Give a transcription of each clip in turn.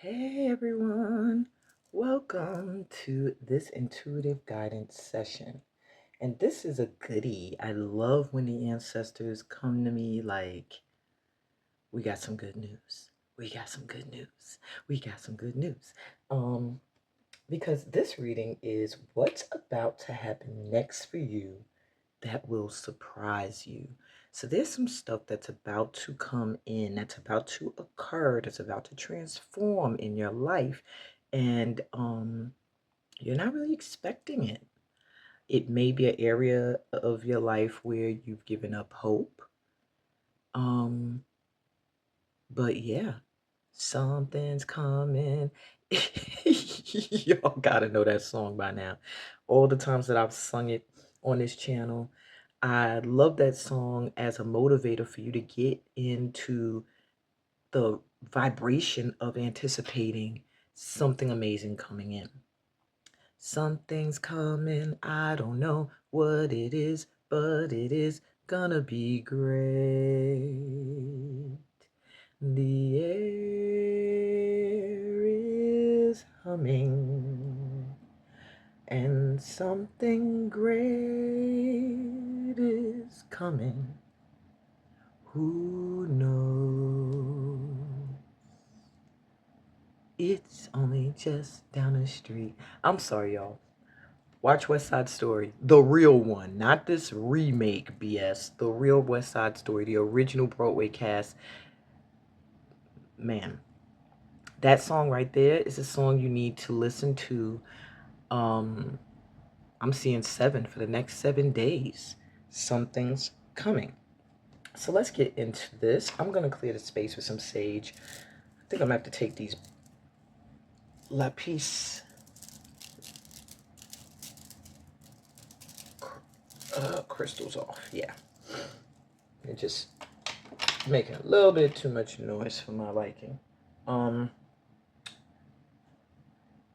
Hey everyone, welcome to this intuitive guidance session. And this is a goodie. I love when the ancestors come to me like, we got some good news. We got some good news. We got some good news. Because this reading is what's about to happen next for you that will surprise you. So there's some stuff that's about to come in, that's about to occur, that's about to transform in your life, and you're not really expecting it. It may be an area of your life where you've given up hope. Um, but yeah, something's coming. Y'all gotta know that song by now. All the times that I've sung it on this channel, I love that song as a motivator for you to get into the vibration of anticipating something amazing coming in. Something's coming, I don't know what it is, but it is gonna be great. The air is humming, and something great is coming. Who knows? It's only just down the street. I'm sorry, y'all. Watch West Side Story, the real one, not this remake BS. The real West Side Story, the original Broadway cast. Man, that song right there is a song you need to listen to. I'm seeing 7 for the next 7 days. Something's coming. So let's get into this. I'm going to clear the space with some sage. I think I'm going to have to take these lapis crystals off. Yeah. They're just making a little bit too much noise for my liking.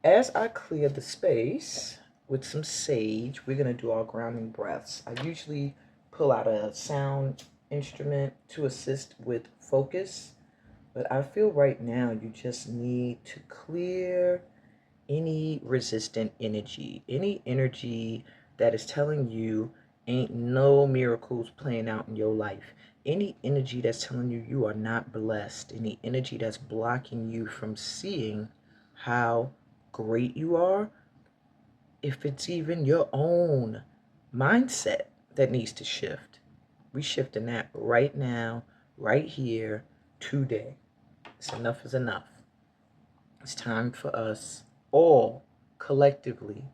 As I clear the space with some sage, we're going to do our grounding breaths. I usually pull out a sound instrument to assist with focus, but I feel right now you just need to clear any resistant energy, any energy that is telling you ain't no miracles playing out in your life, any energy that's telling you you are not blessed, any energy that's blocking you from seeing how great you are, if it's even your own mindset that needs to shift. We shifting that right now, right here, today. It's enough is enough. It's time for us all collectively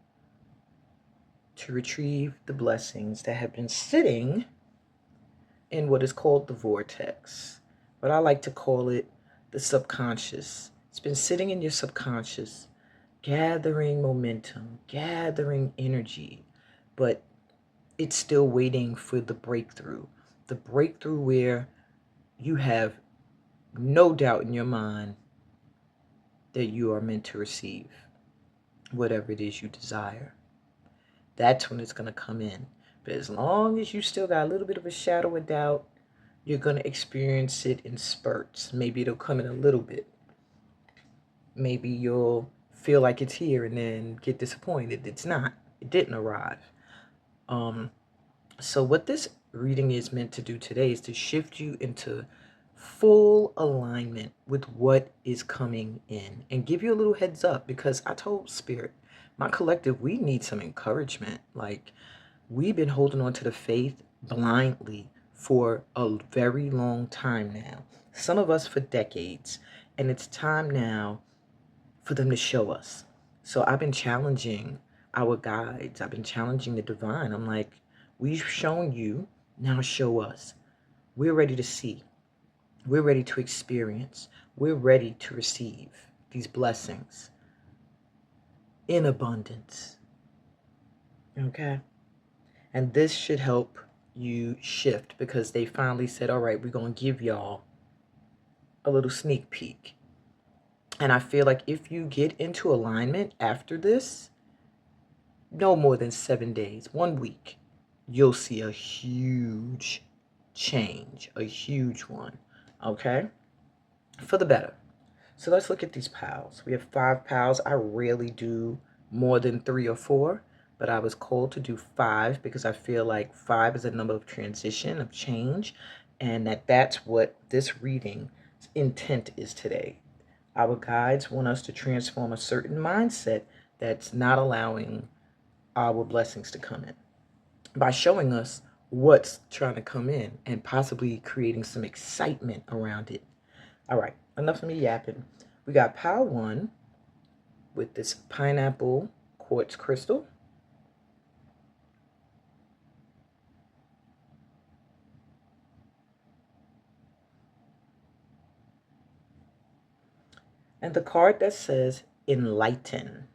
to retrieve the blessings that have been sitting in what is called the vortex. But I like to call it the subconscious. It's been sitting in your subconscious, gathering momentum, gathering energy, but it's still waiting for the breakthrough. The breakthrough where you have no doubt in your mind that you are meant to receive whatever it is you desire. That's when it's going to come in. But as long as you still got a little bit of a shadow of doubt, you're going to experience it in spurts. Maybe it'll come in a little bit. Maybe you'll feel like it's here and then get disappointed. It's not. It didn't arrive. So what this reading is meant to do today is to shift you into full alignment with what is coming in and give you a little heads up, because I told Spirit, my collective, we need some encouragement. Like, we've been holding on to the faith blindly for a very long time now. Some of us for decades. And it's time now for them to show us. So I've been challenging our guides. I've been challenging the divine. I'm like, we've shown you, now show us. We're ready to see. We're ready to experience. We're ready to receive these blessings in abundance. Okay? And this should help you shift, because they finally said, all right, we're going to give y'all a little sneak peek. And I feel like if you get into alignment after this, no more than 7 days, 1 week, you'll see a huge change, a huge one, okay? For the better. So let's look at these piles. We have 5 piles. I rarely do more than 3 or 4, but I was called to do 5 because I feel like 5 is a number of transition, of change, and that's what this reading's intent is today. Our guides want us to transform a certain mindset that's not allowing our blessings to come in by showing us what's trying to come in and possibly creating some excitement around it. All right, enough of me yapping. We got pile 1 with this pineapple quartz crystal. And the card that says enlighten.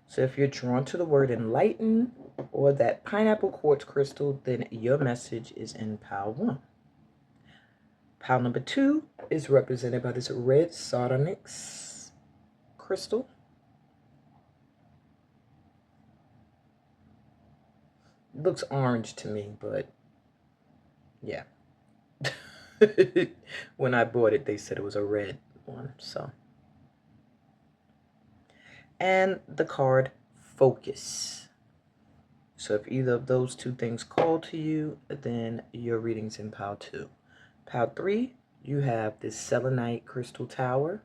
So if you're drawn to the word enlighten or that pineapple quartz crystal, then your message is in pile 1. Pile number 2 is represented by this red sardonyx crystal. It looks orange to me, but yeah. When I bought it, they said it was a red one, so. And the card focus. So if either of those 2 things call to you, then your reading's in pile 2. Pile 3, you have this selenite crystal tower.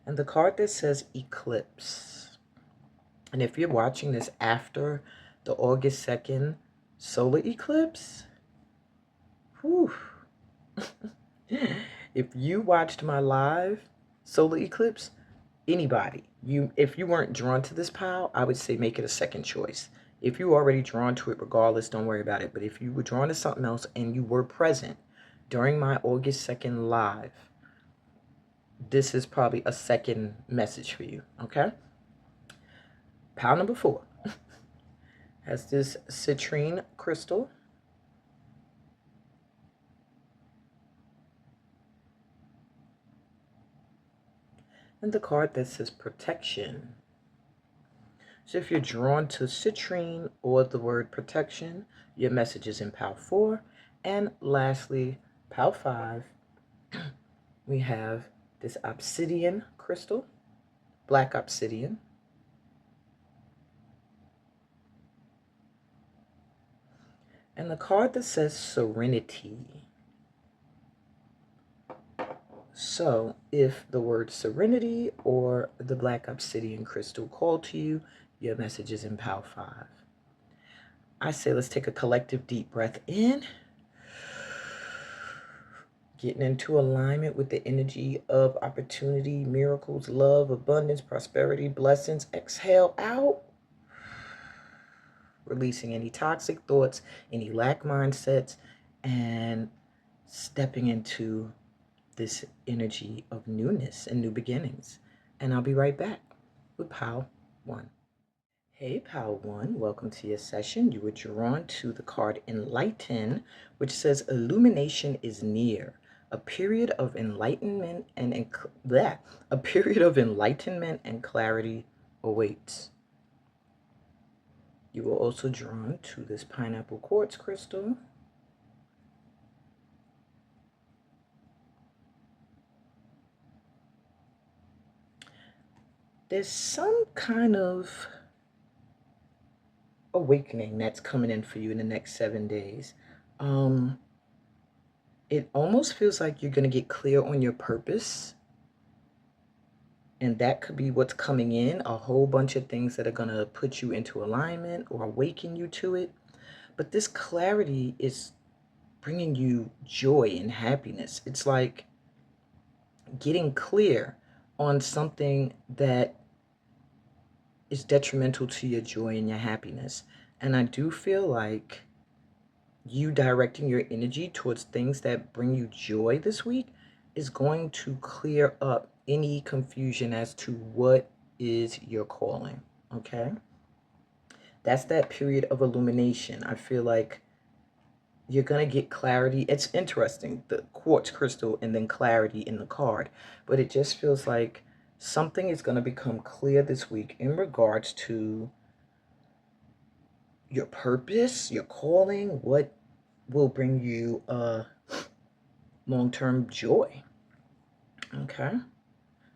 And the card that says eclipse. And if you're watching this after the August 2nd solar eclipse, whew. If you watched my live solar eclipse, anybody, if you weren't drawn to this pile, I would say make it a second choice. If you were already drawn to it, regardless, don't worry about it. But if you were drawn to something else and you were present during my August 2nd live, this is probably a second message for you, okay? Pile number 4 has this citrine crystal. And the card that says protection. So if you're drawn to citrine or the word protection, your message is in pile 4. And lastly, pile 5, we have this obsidian crystal, black obsidian. And the card that says serenity. So if the word serenity or the black obsidian crystal call to you, your message is in pile 5. I say let's take a collective deep breath in. Getting into alignment with the energy of opportunity, miracles, love, abundance, prosperity, blessings. Exhale out. Releasing any toxic thoughts, any lack mindsets, and stepping into this energy of newness and new beginnings. And I'll be right back with pile 1. Hey, pile 1, welcome to your session. You were drawn to the card Enlighten, which says illumination is near. A period of enlightenment and clarity awaits. You were also drawn to this pineapple quartz crystal. There's some kind of awakening that's coming in for you in the next 7 days. It almost feels like you're going to get clear on your purpose. And that could be what's coming in, a whole bunch of things that are going to put you into alignment or awaken you to it. But this clarity is bringing you joy and happiness. It's like getting clear on something that is detrimental to your joy and your happiness. And I do feel like you directing your energy towards things that bring you joy this week is going to clear up any confusion as to what is your calling, okay? That's that period of illumination. I feel like you're going to get clarity. It's interesting, the quartz crystal and then clarity in the card, but it just feels like something is going to become clear this week in regards to your purpose, your calling, what will bring you long-term joy. Okay.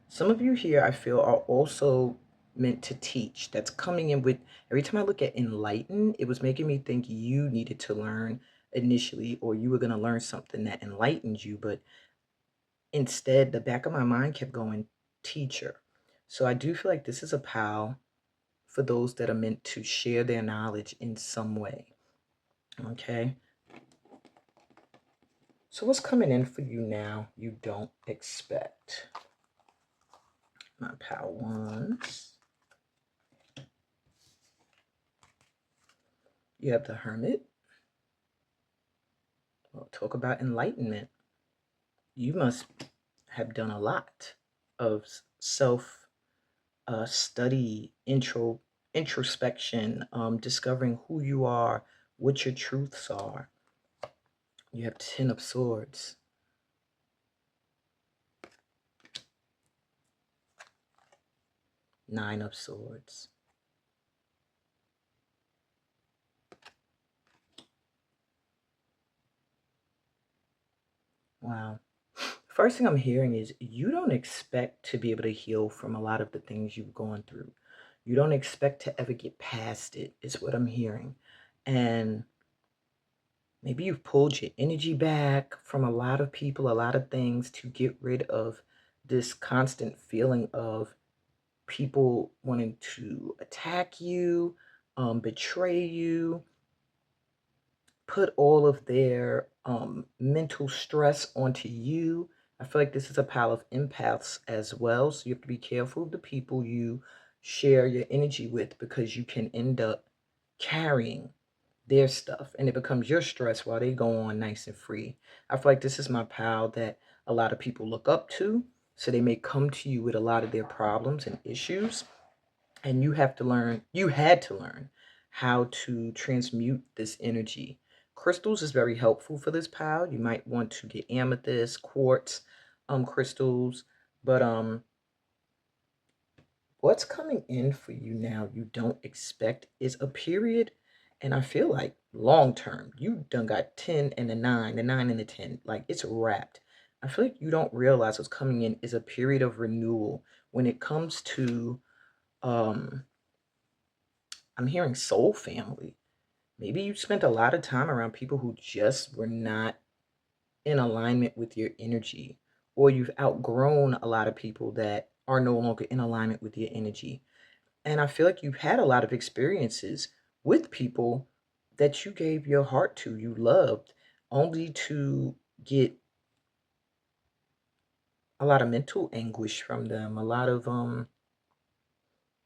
Some of you here, I feel, are also meant to teach. That's coming in with, every time I look at enlighten, it was making me think you needed to learn initially, or you were going to learn something that enlightened you. But instead, the back of my mind kept going, teacher. So I do feel like this is a pal for those that are meant to share their knowledge in some way. Okay. So what's coming in for you now you don't expect? My pal ones. You have the Hermit. We'll talk about enlightenment. You must have done a lot of self study, introspection, discovering who you are, what your truths are. You have 10 of Swords. Nine of Swords. Wow. First thing I'm hearing is you don't expect to be able to heal from a lot of the things you've gone through. You don't expect to ever get past it, is what I'm hearing. And maybe you've pulled your energy back from a lot of people, a lot of things, to get rid of this constant feeling of people wanting to attack you, betray you, put all of their mental stress onto you. I feel like this is a pile of empaths as well. So you have to be careful of the people you share your energy with, because you can end up carrying their stuff and it becomes your stress while they go on nice and free. I feel like this is my pal that a lot of people look up to. So they may come to you with a lot of their problems and issues. And you had to learn how to transmute this energy. Crystals is very helpful for this pal. You might want to get amethyst, quartz, crystals. But what's coming in for you now you don't expect is a period, and I feel like long term. You done got 10 and the 9 and the 10. Like, it's wrapped. I feel like you don't realize what's coming in is a period of renewal when it comes to um I'm hearing soul family. Maybe you spent a lot of time around people who just were not in alignment with your energy, or you've outgrown a lot of people that are no longer in alignment with your energy. And I feel like you've had a lot of experiences with people that you gave your heart to, you loved, only to get a lot of mental anguish from them, a lot of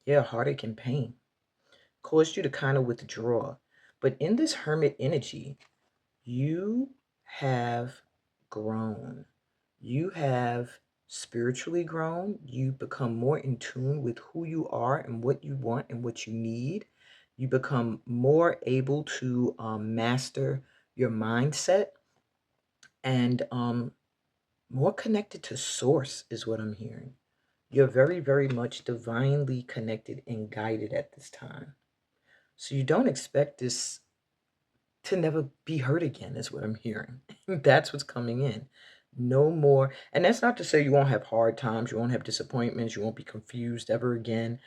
heartache and pain. Caused you to kind of withdraw. But in this hermit energy, you have grown. You have spiritually grown. You become more in tune with who you are and what you want and what you need. You become more able to master your mindset, and more connected to source is what I'm hearing. You're very, very much divinely connected and guided at this time. So you don't expect this to never be hurt again, is what I'm hearing. That's what's coming in. No more. And that's not to say you won't have hard times, you won't have disappointments, you won't be confused ever again.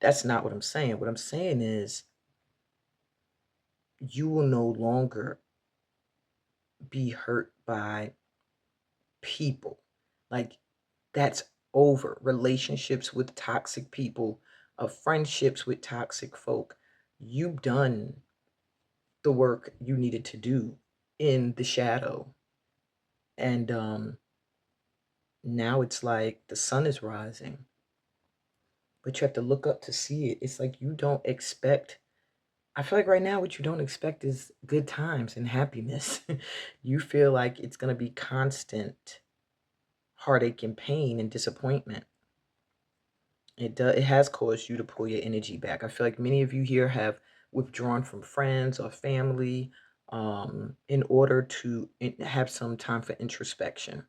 That's not what I'm saying. What I'm saying is you will no longer be hurt by people. Like, that's over. Relationships with toxic people, friendships with toxic folk. You've done the work you needed to do in the shadow. And now it's like the sun is rising, but you have to look up to see it. It's like you don't expect. I feel like right now what you don't expect is good times and happiness. You feel like it's going to be constant heartache and pain and disappointment. It has caused you to pull your energy back. I feel like many of you here have withdrawn from friends or family, in order to have some time for introspection.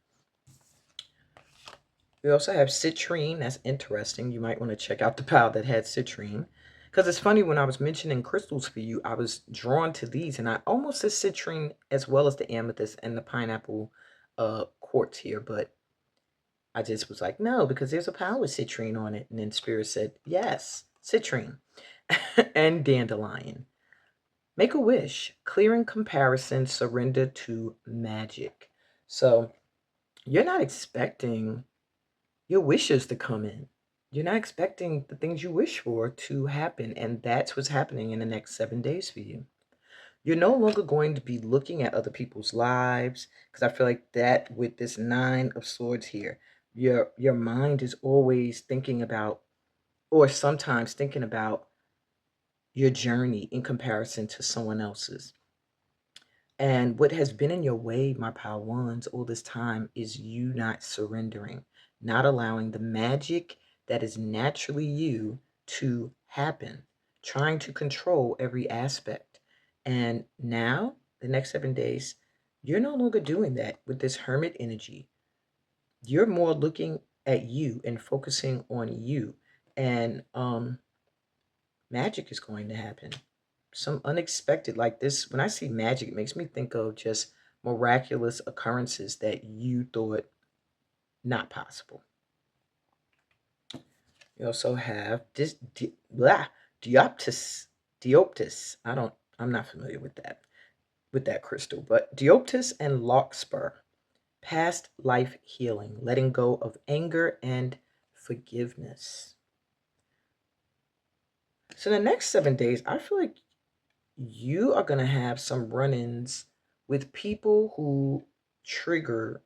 We also have citrine. That's interesting. You might want to check out the pile that had citrine. Because it's funny, when I was mentioning crystals for you, I was drawn to these, and I almost said citrine as well as the amethyst and the pineapple quartz here, but I just was like, no, because there's a power with citrine on it. And then Spirit said, yes, citrine and dandelion. Make a wish, clearing comparison, surrender to magic. So you're not expecting your wishes to come in. You're not expecting the things you wish for to happen. And that's what's happening in the next 7 days for you. You're no longer going to be looking at other people's lives, because I feel like that with this 9 of Swords here, your mind is always thinking about, or sometimes thinking about, your journey in comparison to someone else's. And what has been in your way, my power ones, all this time is you not surrendering, not allowing the magic that is naturally you to happen, trying to control every aspect. And now, the next 7 days, you're no longer doing that with this hermit energy. You're more looking at you and focusing on you. And magic is going to happen. Some unexpected, like this, when I see magic, it makes me think of just miraculous occurrences that you thought not possible. You also have this dioptis. Dioptis. I'm not familiar with that crystal, but dioptis and larkspur. Past life healing, letting go of anger and forgiveness. So the next 7 days, I feel like you are going to have some run ins with people who trigger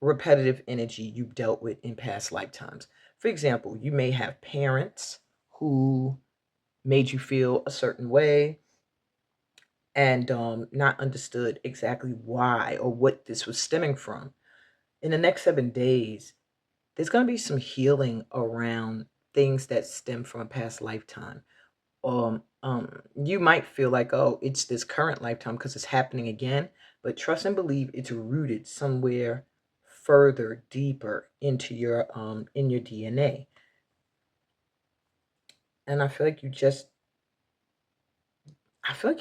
repetitive energy you've dealt with in past lifetimes. For example, you may have parents who made you feel a certain way and not understood exactly why or what this was stemming from. In the next 7 days, there's going to be some healing around things that stem from a past lifetime. You might feel like, oh, it's this current lifetime because it's happening again, but trust and believe it's rooted somewhere further deeper into your in your DNA. And I feel like you've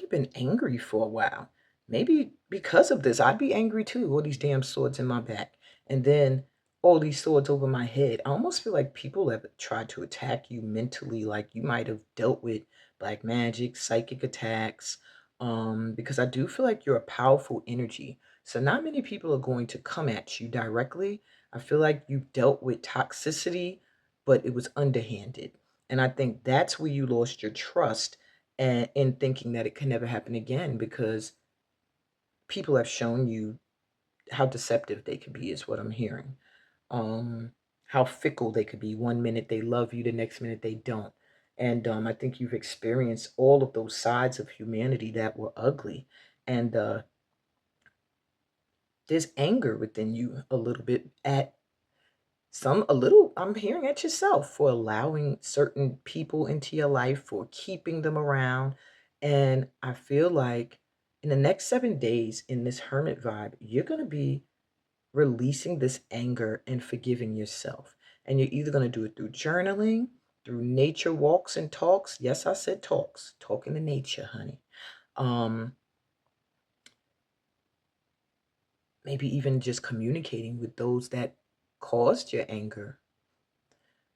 been angry for a while. Maybe because of this, I'd be angry too. All these damn swords in my back, and then all these swords over my head. I almost feel like people have tried to attack you mentally, like you might have dealt with black magic, psychic attacks. Because I do feel like you're a powerful energy. So not many people are going to come at you directly. I feel like you've dealt with toxicity, but it was underhanded. And I think that's where you lost your trust, and in thinking that it can never happen again, because people have shown you how deceptive they could be, is what I'm hearing. um how fickle they could be. One minute they love you, the next minute they don't. And I think you've experienced all of those sides of humanity that were ugly. And there's anger within you a little bit at some a little I'm hearing at yourself for allowing certain people into your life, for keeping them around. And I feel like in the next 7 days, in this hermit vibe, you're going to be releasing this anger and forgiving yourself. And you're either going to do it through journaling, through nature walks and talks. Yes, I said talks, talking to nature, honey. um Maybe even just communicating with those that caused your anger.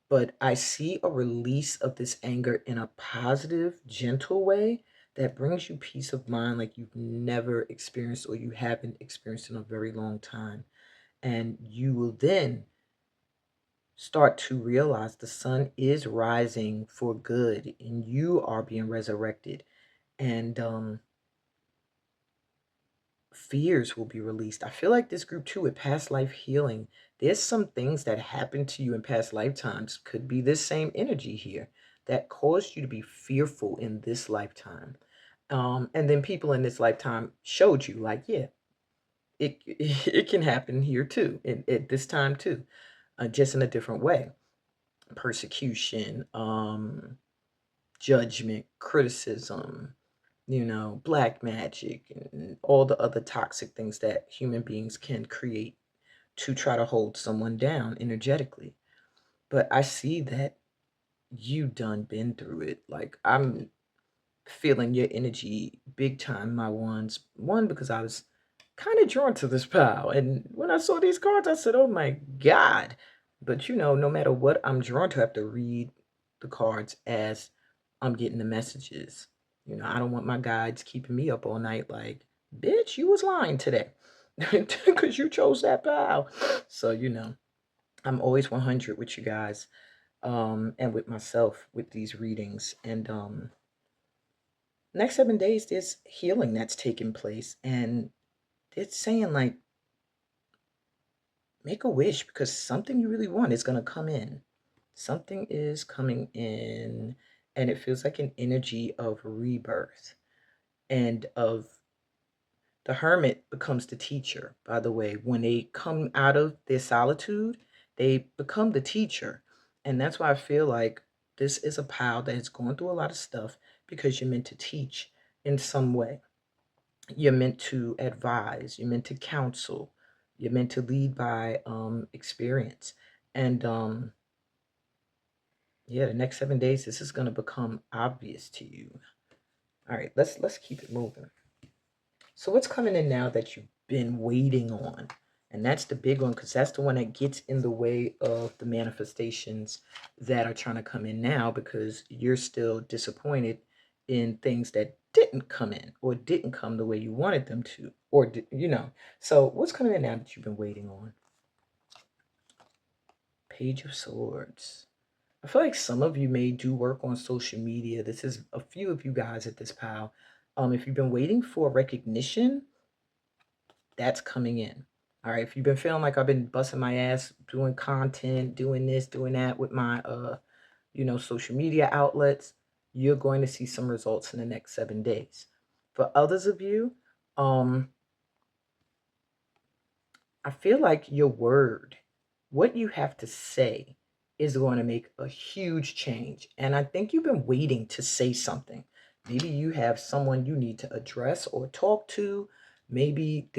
But I see a release of this anger in a positive, gentle way that brings you peace of mind like you've never experienced, or you haven't experienced in a very long time. And you will then start to realize the sun is rising for good and you are being resurrected. And fears will be released. I feel like this group too, with past life healing, there's some things that happened to you in past lifetimes, could be this same energy here, that caused you to be fearful in this lifetime. And then people in this lifetime showed you, like, yeah, it can happen here too, at this time too, just in a different way. Persecution, judgment, criticism, black magic, and all the other toxic things that human beings can create to try to hold someone down energetically. But I see that you done been through it. Like, I'm feeling your energy big time, my ones. One, because I was kind of drawn to this pal. And when I saw these cards, I said, oh my God. But no matter what I'm drawn to, I have to read the cards as I'm getting the messages. I don't want my guides keeping me up all night like, bitch, you was lying today. Because you chose that pal. So, I'm always 100 with you guys, and with myself with these readings. And next 7 days, there's healing that's taking place. And it's saying, like, make a wish because something you really want is going to come in. Something is coming in, and it feels like an energy of rebirth and of the hermit becomes the teacher. By the way, when they come out of their solitude, they become the teacher. And that's why I feel like this is a pal that is going through a lot of stuff because you're meant to teach in some way. You're meant to advise, you're meant to counsel, you're meant to lead by experience. And yeah, the next 7 days, this is gonna become obvious to you. All right, let's keep it moving. So what's coming in now that you've been waiting on? And that's the big one because that's the one that gets in the way of the manifestations that are trying to come in now because you're still disappointed in things that didn't come in or didn't come the way you wanted them to, or So what's coming in now that you've been waiting on? Page of Swords. I feel like some of you may do work on social media. This is a few of you guys at this pile. If you've been waiting for recognition, that's coming in. All right. If you've been feeling like I've been busting my ass doing content, doing this, doing that with my social media outlets, you're going to see some results in the next 7 days. For others of you, I feel like your word, what you have to say, is going to make a huge change. And I think you've been waiting to say something. Maybe you have someone you need to address or talk to. Maybe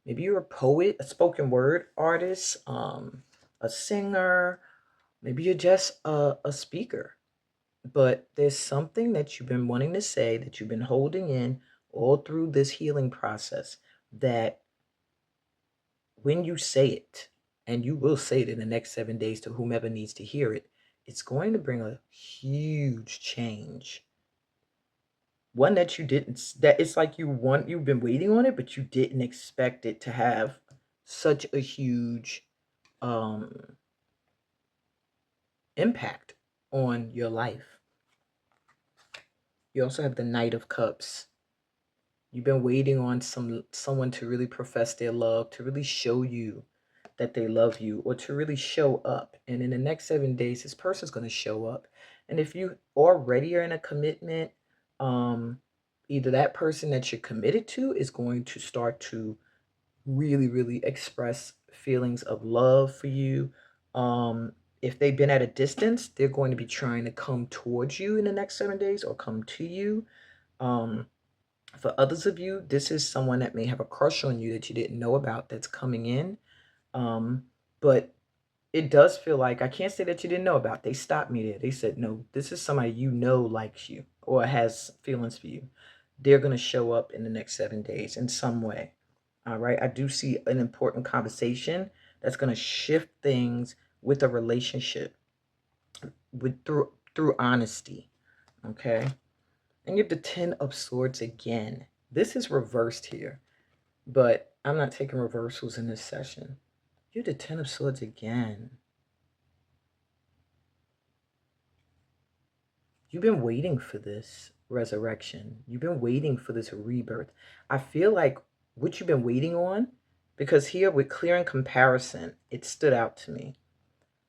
you're a poet, a spoken word artist, a singer. Maybe you're just a speaker. But there's something that you've been wanting to say that you've been holding in all through this healing process that when you say it, and you will say it in the next 7 days to whomever needs to hear it, it's going to bring a huge change. One that you didn't, that it's like you've been waiting on it, but you didn't expect it to have such a huge um, impact on your life. You also have the Knight of Cups. You've been waiting on someone to really profess their love, to really show you that they love you, or to really show up. And in the next 7 days, this person's going to show up. And if you already are in a commitment, either that person that you're committed to is going to start to really, really express feelings of love for you. If they've been at a distance, they're going to be trying to come towards you in the next 7 days or come to you. Um, for others of you, this is someone that may have a crush on you that you didn't know about that's coming in. But it does feel like, I can't say that you didn't know about. They stopped me there. They said, no, this is somebody likes you or has feelings for you. They're going to show up in the next 7 days in some way. All right. I do see an important conversation that's going to shift things with a relationship through honesty. Okay. And you have the 10 of Swords again. This is reversed here, but I'm not taking reversals in this session. You have the 10 of Swords again. You've been waiting for this resurrection. You've been waiting for this rebirth. I feel like what you've been waiting on, because here with clear and comparison, it stood out to me.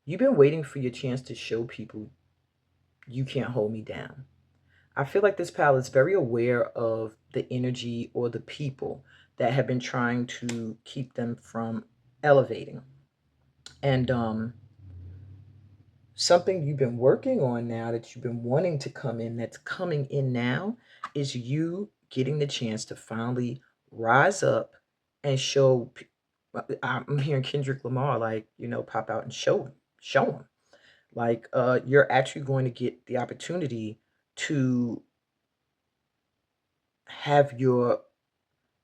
You've been waiting for your chance to show people you can't hold me down. I feel like this pal is very aware of the energy or the people that have been trying to keep them from elevating. And something you've been working on now that you've been wanting to come in, that's coming in now, is you getting the chance to finally rise up and show. I'm hearing Kendrick Lamar, like, pop out and show him. Like you're actually going to get the opportunity to have your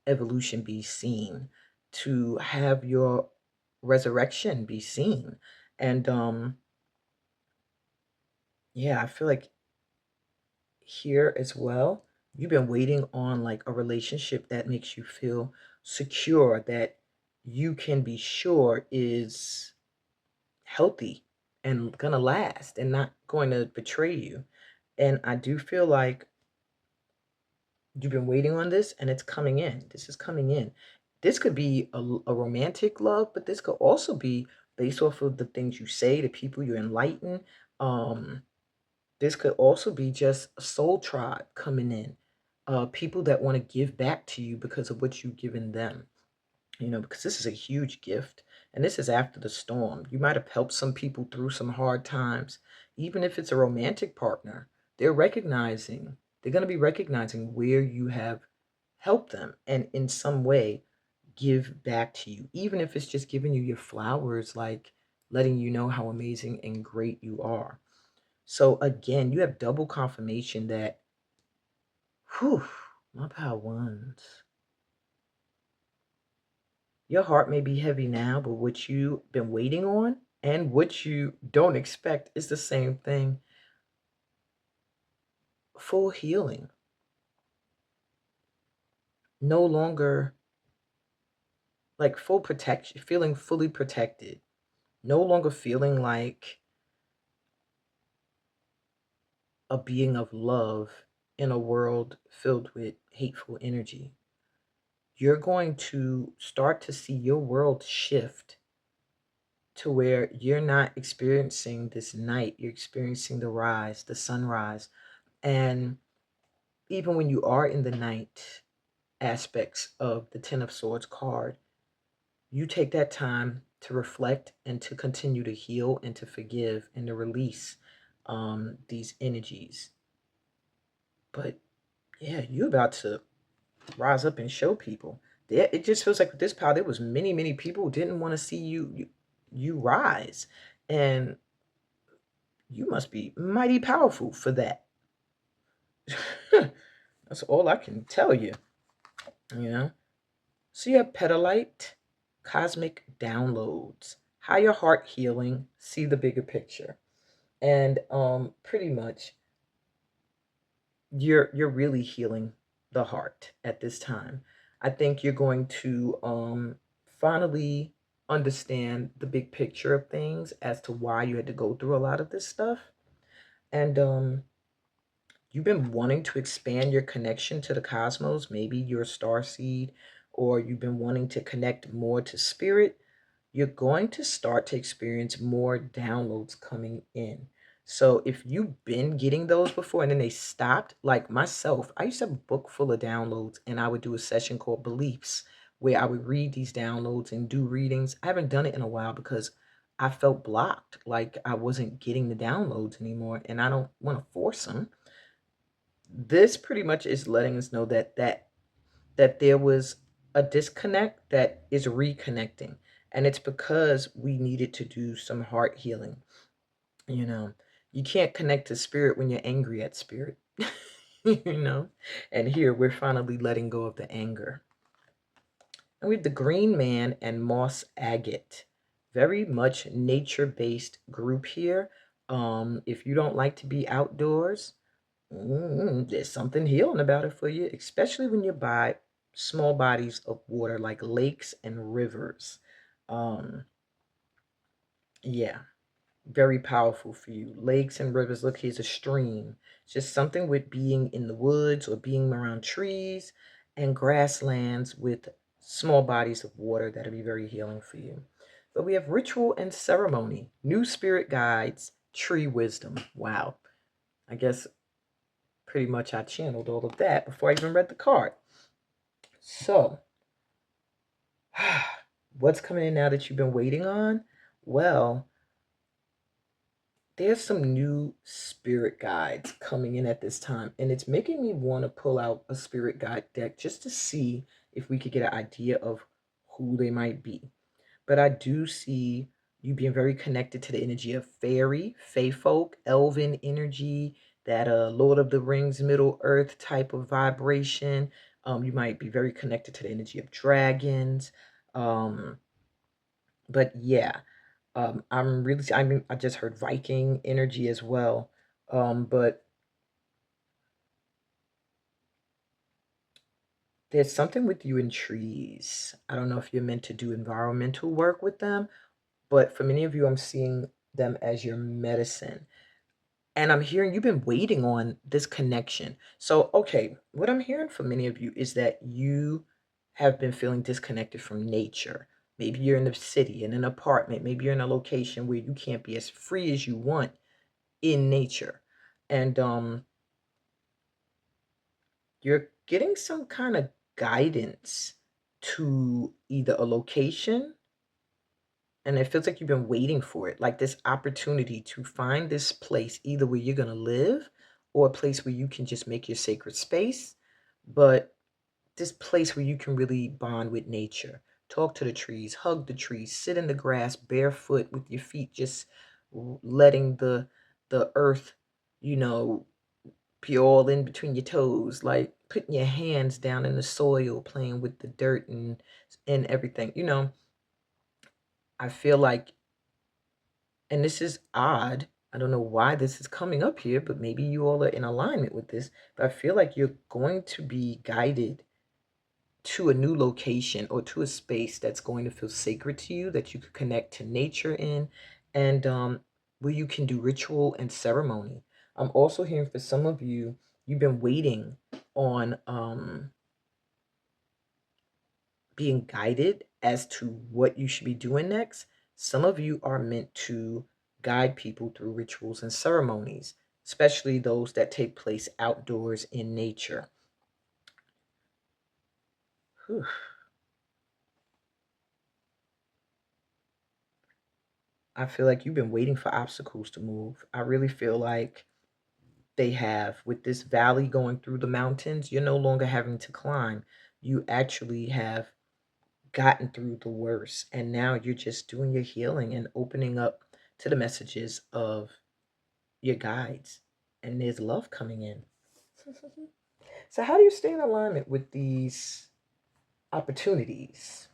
evolution be seen, to have your resurrection be seen. And yeah, I feel like here as well, you've been waiting on like a relationship that makes you feel secure, that you can be sure is healthy and gonna last and not going to betray you. And I do feel like you've been waiting on this and it's coming in. This is coming in. This could be a romantic love, but this could also be based off of the things you say, the people you enlighten. Um, this could also be just a soul tribe coming in. People that want to give back to you because of what you've given them. Because this is a huge gift. And this is after the storm. You might have helped some people through some hard times. Even if it's a romantic partner, they're going to be recognizing where you have helped them and in some way give back to you. Even if it's just giving you your flowers, like letting you know how amazing and great you are. So again, you have double confirmation that, whew, my power ones. Your heart may be heavy now, but what you've been waiting on and what you don't expect is the same thing. Full healing. No longer like full protection, feeling fully protected. No longer feeling like a being of love in a world filled with hateful energy. You're going to start to see your world shift to where you're not experiencing this night, you're experiencing the rise, the sunrise. And even when you are in the night aspects of the Ten of Swords card, you take that time to reflect and to continue to heal and to forgive and to release these energies. But yeah, you're about to rise up and show people. It just feels like with this power, there was many, many people who didn't want to see you rise. And you must be mighty powerful for that. That's all I can tell you, you know? So you have Petalite, Cosmic Downloads, Higher Heart Healing, See the Bigger Picture. And pretty much you're really healing the heart at this time. I think you're going to finally understand the big picture of things as to why you had to go through a lot of this stuff. And you've been wanting to expand your connection to the cosmos, maybe you're a star seed, or you've been wanting to connect more to spirit. You're going to start to experience more downloads coming in. So if you've been getting those before and then they stopped, like myself, I used to have a book full of downloads and I would do a session called Beliefs where I would read these downloads and do readings. I haven't done it in a while because I felt blocked, like I wasn't getting the downloads anymore and I don't want to force them. This pretty much is letting us know that there was a disconnect that is reconnecting. And it's because we needed to do some heart healing. You know, you can't connect to spirit when you're angry at spirit, you know? And here we're finally letting go of the anger. And we have the Green Man and Moss Agate. Very much nature-based group here. If you don't like to be outdoors, there's something healing about it for you, especially when you're by small bodies of water like lakes and rivers. Um, yeah, very powerful for you. Lakes and rivers. Look, here's a stream. It's just something with being in the woods or being around trees and grasslands with small bodies of water that'll be very healing for you. But we have ritual and ceremony, new spirit guides, tree wisdom. Wow. I guess pretty much I channeled all of that before I even read the card. So, what's coming in now that you've been waiting on? Well, there's some new spirit guides coming in at this time, and it's making me want to pull out a spirit guide deck just to see if we could get an idea of who they might be. But I do see You being very connected to the energy of fairy, fae folk, elven energy, that Lord of the Rings, Middle Earth type of vibration. You might be very connected to the energy of dragons. Um, but yeah, I just heard Viking energy as well. But there's something with you in trees. I don't know if you're meant to do environmental work with them, but for many of you, I'm seeing them as your medicine. And I'm hearing you've been waiting on this connection. So, okay, what I'm hearing from many of you is that you have been feeling disconnected from nature. Maybe you're in the city, in an apartment, maybe you're in a location where you can't be as free as you want in nature. And you're getting some kind of guidance to either a location, and it feels like you've been waiting for it, like this opportunity to find this place, either where you're going to live or a place where you can just make your sacred space, but this place where you can really bond with nature, talk to the trees, hug the trees, sit in the grass barefoot with your feet just letting the earth, you know, be all in between your toes, like putting your hands down in the soil, playing with the dirt and everything. I feel like, and this is odd, I don't know why this is coming up here, but maybe you all are in alignment with this, but I feel like you're going to be guided to a new location or to a space that's going to feel sacred to you, that you could connect to nature in, and where you can do ritual and ceremony. I'm also hearing for some of you, you've been waiting on being guided as to what you should be doing next. Some of you are meant to guide people through rituals and ceremonies, especially those that take place outdoors in nature. Whew. I feel like you've been waiting for obstacles to move. I really feel like they have. With this valley going through the mountains, you're no longer having to climb. You actually have gotten through the worst. And now you're just doing your healing and opening up to the messages of your guides. And there's love coming in. So, how do you stay in alignment with these opportunities?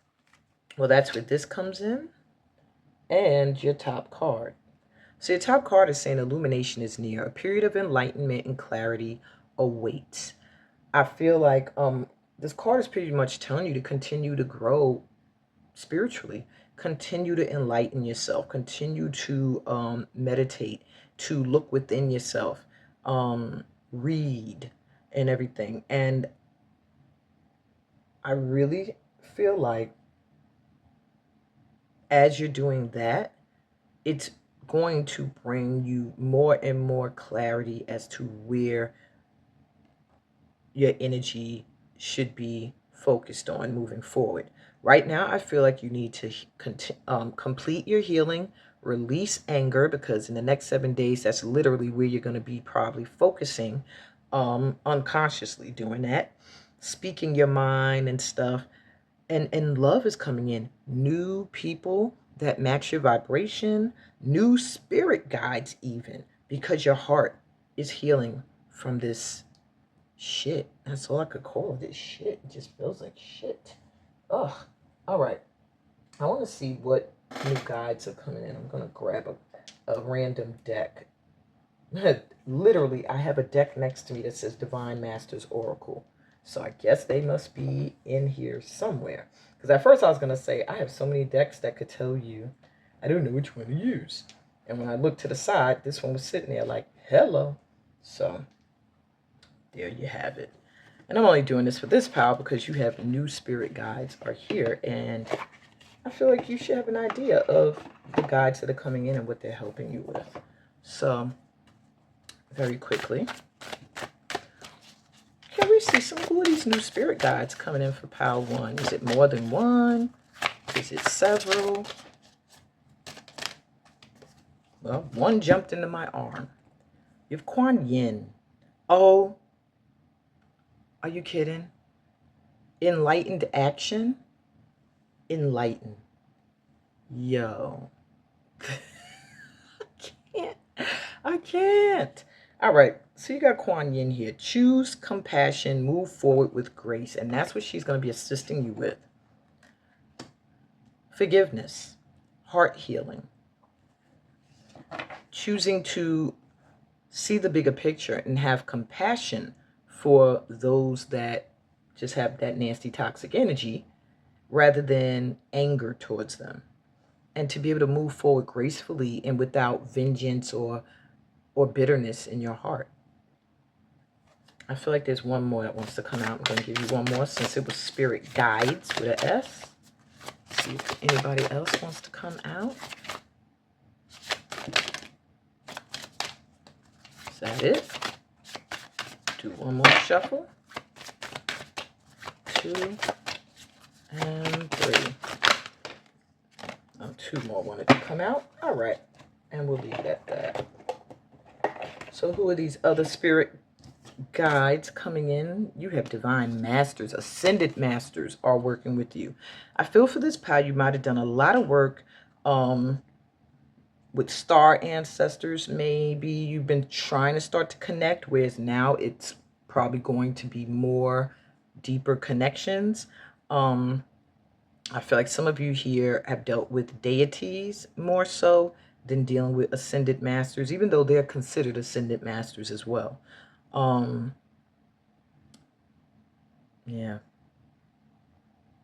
Well, that's where this comes in, and your top card. So your top card is saying illumination is near. A period of enlightenment and clarity awaits. I feel like this card is pretty much telling you to continue to grow spiritually, continue to enlighten yourself, continue to meditate, to look within yourself, read and everything. And I really feel like as you're doing that, it's going to bring you more and more clarity as to where your energy should be focused on moving forward. Right now, I feel like you need to complete your healing, release anger, because in the next 7 days, that's literally where you're going to be probably focusing, unconsciously doing that, speaking your mind and stuff. And love is coming in. New people that match your vibration, new spirit guides, even because your heart is healing from this shit. That's all I could call it. This shit. It just feels like shit. Ugh. All right. I want to see what new guides are coming in. I'm going to grab a random deck. Literally, I have a deck next to me that says Divine Masters Oracle. So I guess they must be in here somewhere. Because at first I was going to say, I have so many decks that could tell you, I don't know which one to use. And when I looked to the side, this one was sitting there like, hello. So there you have it. And I'm only doing this for this pile because you have new spirit guides are here. And I feel like you should have an idea of the guides that are coming in and what they're helping you with. So very quickly, can we see some of these new spirit guides coming in for pile one? Is it more than one? Is it several? Well, one jumped into my arm. You have Kuan Yin. Oh, are you kidding? Enlightened action? Enlighten. Yo. I can't. All right. So you got Kuan Yin here. Choose compassion, move forward with grace. And that's what she's going to be assisting you with. Forgiveness, heart healing, choosing to see the bigger picture and have compassion for those that just have that nasty toxic energy rather than anger towards them, and to be able to move forward gracefully and without vengeance or bitterness in your heart. I feel like there's one more that wants to come out. I'm going to give you one more since it was spirit guides with an S. See if anybody else wants to come out. Is that it? Do one more shuffle. 2 and 3. Oh, 2 more wanted to come out. All right. And we'll leave it at that. So who are these other spirit guides coming in? You have divine masters, ascended masters are working with you. I feel for this pile, you might have done a lot of work with star ancestors. Maybe you've been trying to start to connect, whereas now it's probably going to be more deeper connections. I feel like some of you here have dealt with deities more so than dealing with ascended masters, even though they're considered ascended masters as well. Yeah.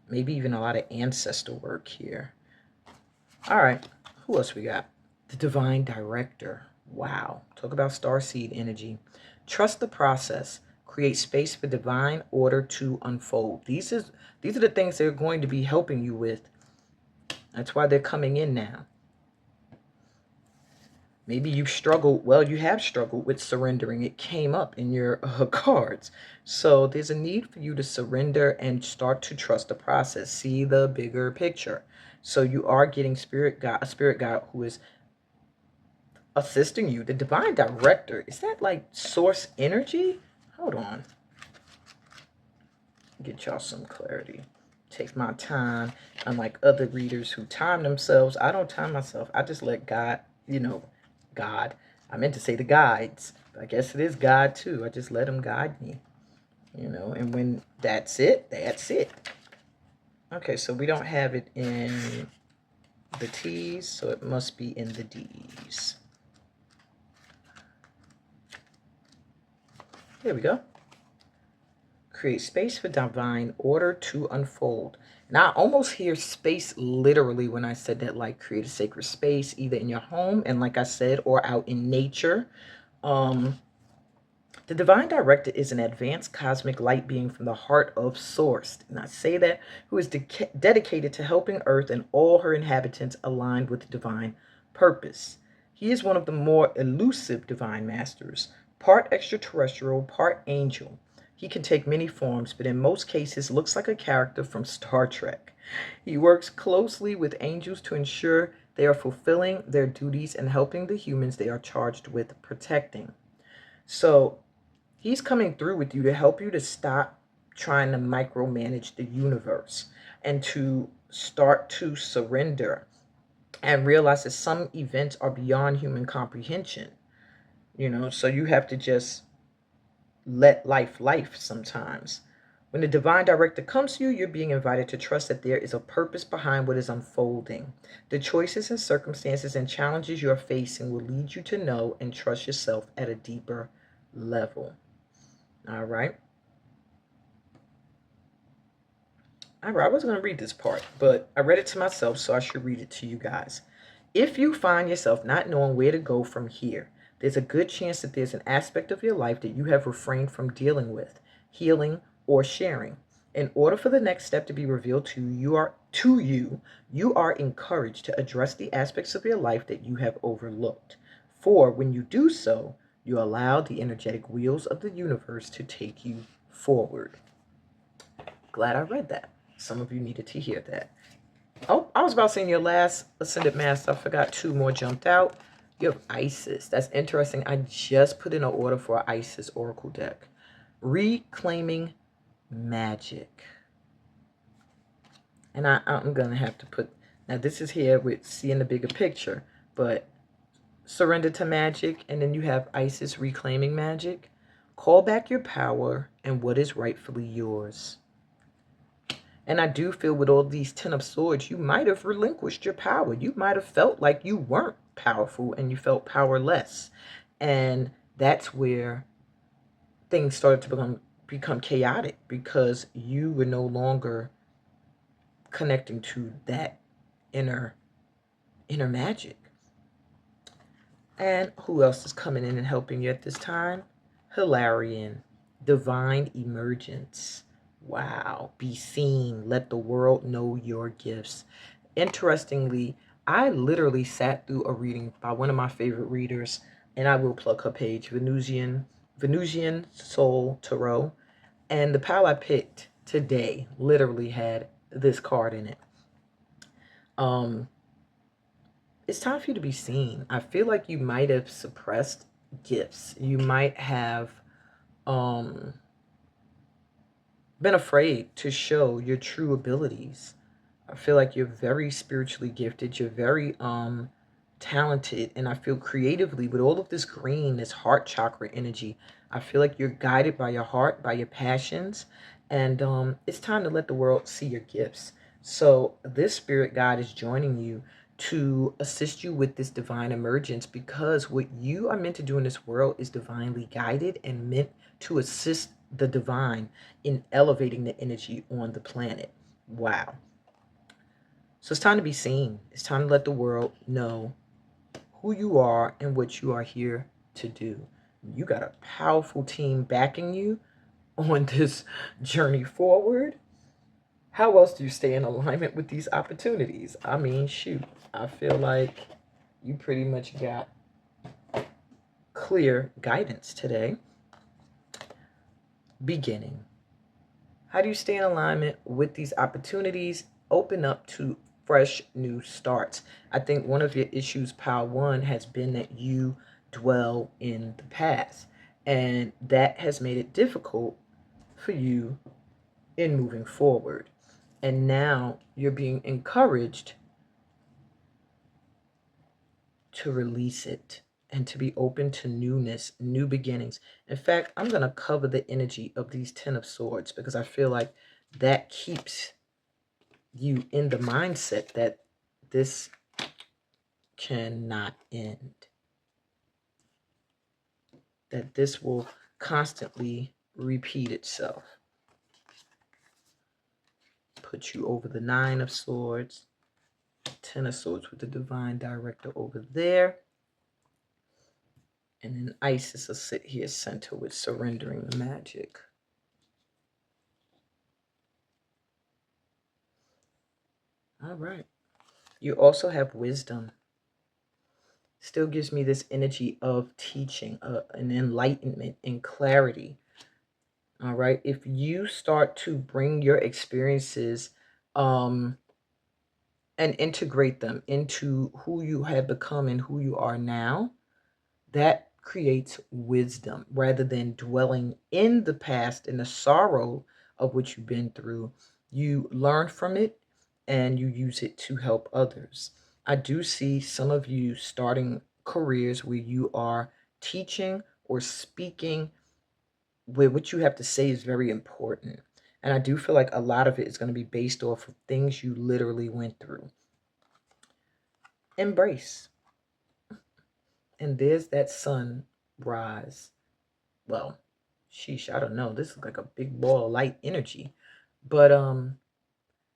Maybe even a lot of ancestor work here. All right. Who else we got? The divine director. Wow. Talk about starseed energy. Trust the process. Create space for divine order to unfold. These are the things they're going to be helping you with. That's why they're coming in now. Maybe you've struggled. Well, you have struggled with surrendering. It came up in your cards. So there's a need for you to surrender and start to trust the process. See the bigger picture. So you are getting a spirit guide who is assisting you. The divine director, is that like source energy? Hold on. Get y'all some clarity. Take my time. Unlike other readers who time themselves, I don't time myself. I just let God, God. I meant to say the guides. But I guess it is God too. I just let him guide me. And when that's it, that's it. Okay, so we don't have it in the T's, so it must be in the D's. There we go. Create space for divine order to unfold. And I almost hear space literally when I said that, like create a sacred space, either in your home and like I said, or out in nature. The divine director is an advanced cosmic light being from the heart of Source. And I say that, who is dedicated to helping Earth and all her inhabitants aligned with divine purpose. He is one of the more elusive divine masters, part extraterrestrial, part angel. He can take many forms, but in most cases looks like a character from Star Trek. He works closely with angels to ensure they are fulfilling their duties and helping the humans they are charged with protecting. So he's coming through with you to help you to stop trying to micromanage the universe and to start to surrender and realize that some events are beyond human comprehension. So you have to just let life sometimes. When the divine director comes to you, you're being invited to trust that there is a purpose behind what is unfolding. The choices and circumstances and challenges you are facing will lead you to know and trust yourself at a deeper level. All right. I wasn't going to read this part, but I read it to myself, so I should read it to you guys. If you find yourself not knowing where to go from here, there's a good chance that there's an aspect of your life that you have refrained from dealing with, healing, or sharing. In order for the next step to be revealed to you, you are encouraged to address the aspects of your life that you have overlooked. For when you do so, you allow the energetic wheels of the universe to take you forward. Glad I read that. Some of you needed to hear that. Oh, I was about saying your last Ascended Master. I forgot 2 more jumped out. You have Isis. That's interesting. I just put in an order for an Isis Oracle deck. Reclaiming Magic. And I'm going to have to put... Now, this is here with seeing the bigger picture. but surrender to magic. And then you have Isis, reclaiming magic. Call back your power and what is rightfully yours. And I do feel with all these Ten of Swords, you might have relinquished your power. You might have felt like you weren't powerful and you felt powerless. And that's where things started to become chaotic, because you were no longer connecting to that inner magic. And who else is coming in and helping you at this time? Hilarion, divine emergence. Wow. Be seen. Let the world know your gifts. Interestingly, I literally sat through a reading by one of my favorite readers, and I will plug her page, Venusian Soul Tarot. And the pile I picked today literally had this card in it. It's time for you to be seen. I feel like you might have suppressed gifts. You might have been afraid to show your true abilities. I feel like you're very spiritually gifted. You're very talented, and I feel creatively with all of this green, this heart chakra energy. I feel like you're guided by your heart, by your passions, and it's time to let the world see your gifts. So this spirit guide is joining you to assist you with this divine emergence, because what you are meant to do in this world is divinely guided and meant to assist the divine in elevating the energy on the planet. Wow. So it's time to be seen. It's time to let the world know who you are and what you are here to do. You got a powerful team backing you on this journey forward. How else do you stay in alignment with these opportunities? I mean, shoot, I feel like you pretty much got clear guidance today. Beginning. How do you stay in alignment with these opportunities? Open up to fresh new starts. I think one of your issues, pile one, has been that you dwell in the past, and that has made it difficult for you in moving forward. And now you're being encouraged to release it and to be open to newness, new beginnings. In fact, I'm going to cover the energy of these Ten of Swords, because I feel like that keeps you in the mindset that this cannot end, that this will constantly repeat itself. Put you over the Nine of Swords, Ten of Swords with the Divine Director over there. And then Isis will sit here center with surrendering the magic. All right. You also have wisdom. Still gives me this energy of teaching, an enlightenment and clarity. All right. If you start to bring your experiences and integrate them into who you have become and who you are now, that creates wisdom, rather than dwelling in the past and the sorrow of what you've been through. You learn from it and you use it to help others. I do see some of you starting careers where you are teaching or speaking, where what you have to say is very important. And I do feel like a lot of it is going to be based off of things you literally went through. Embrace. And there's that sunrise. Well, sheesh, I don't know. This is like a big ball of light energy. But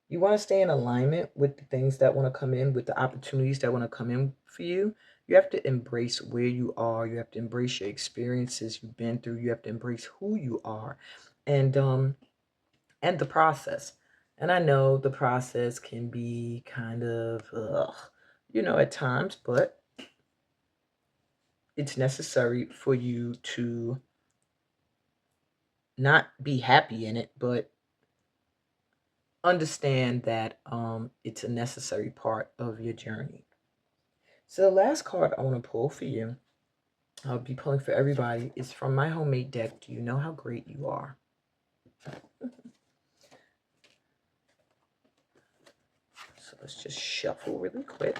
you want to stay in alignment with the things that want to come in, with the opportunities that want to come in for you. You have to embrace where you are. You have to embrace your experiences you've been through. You have to embrace who you are, and the process. And I know the process can be kind of at times, but it's necessary for you to not be happy in it, but understand that it's a necessary part of your journey. So the last card I want to pull for you, I'll be pulling for everybody, is from my homemade deck. Do you know how great you are? So let's just shuffle really quick.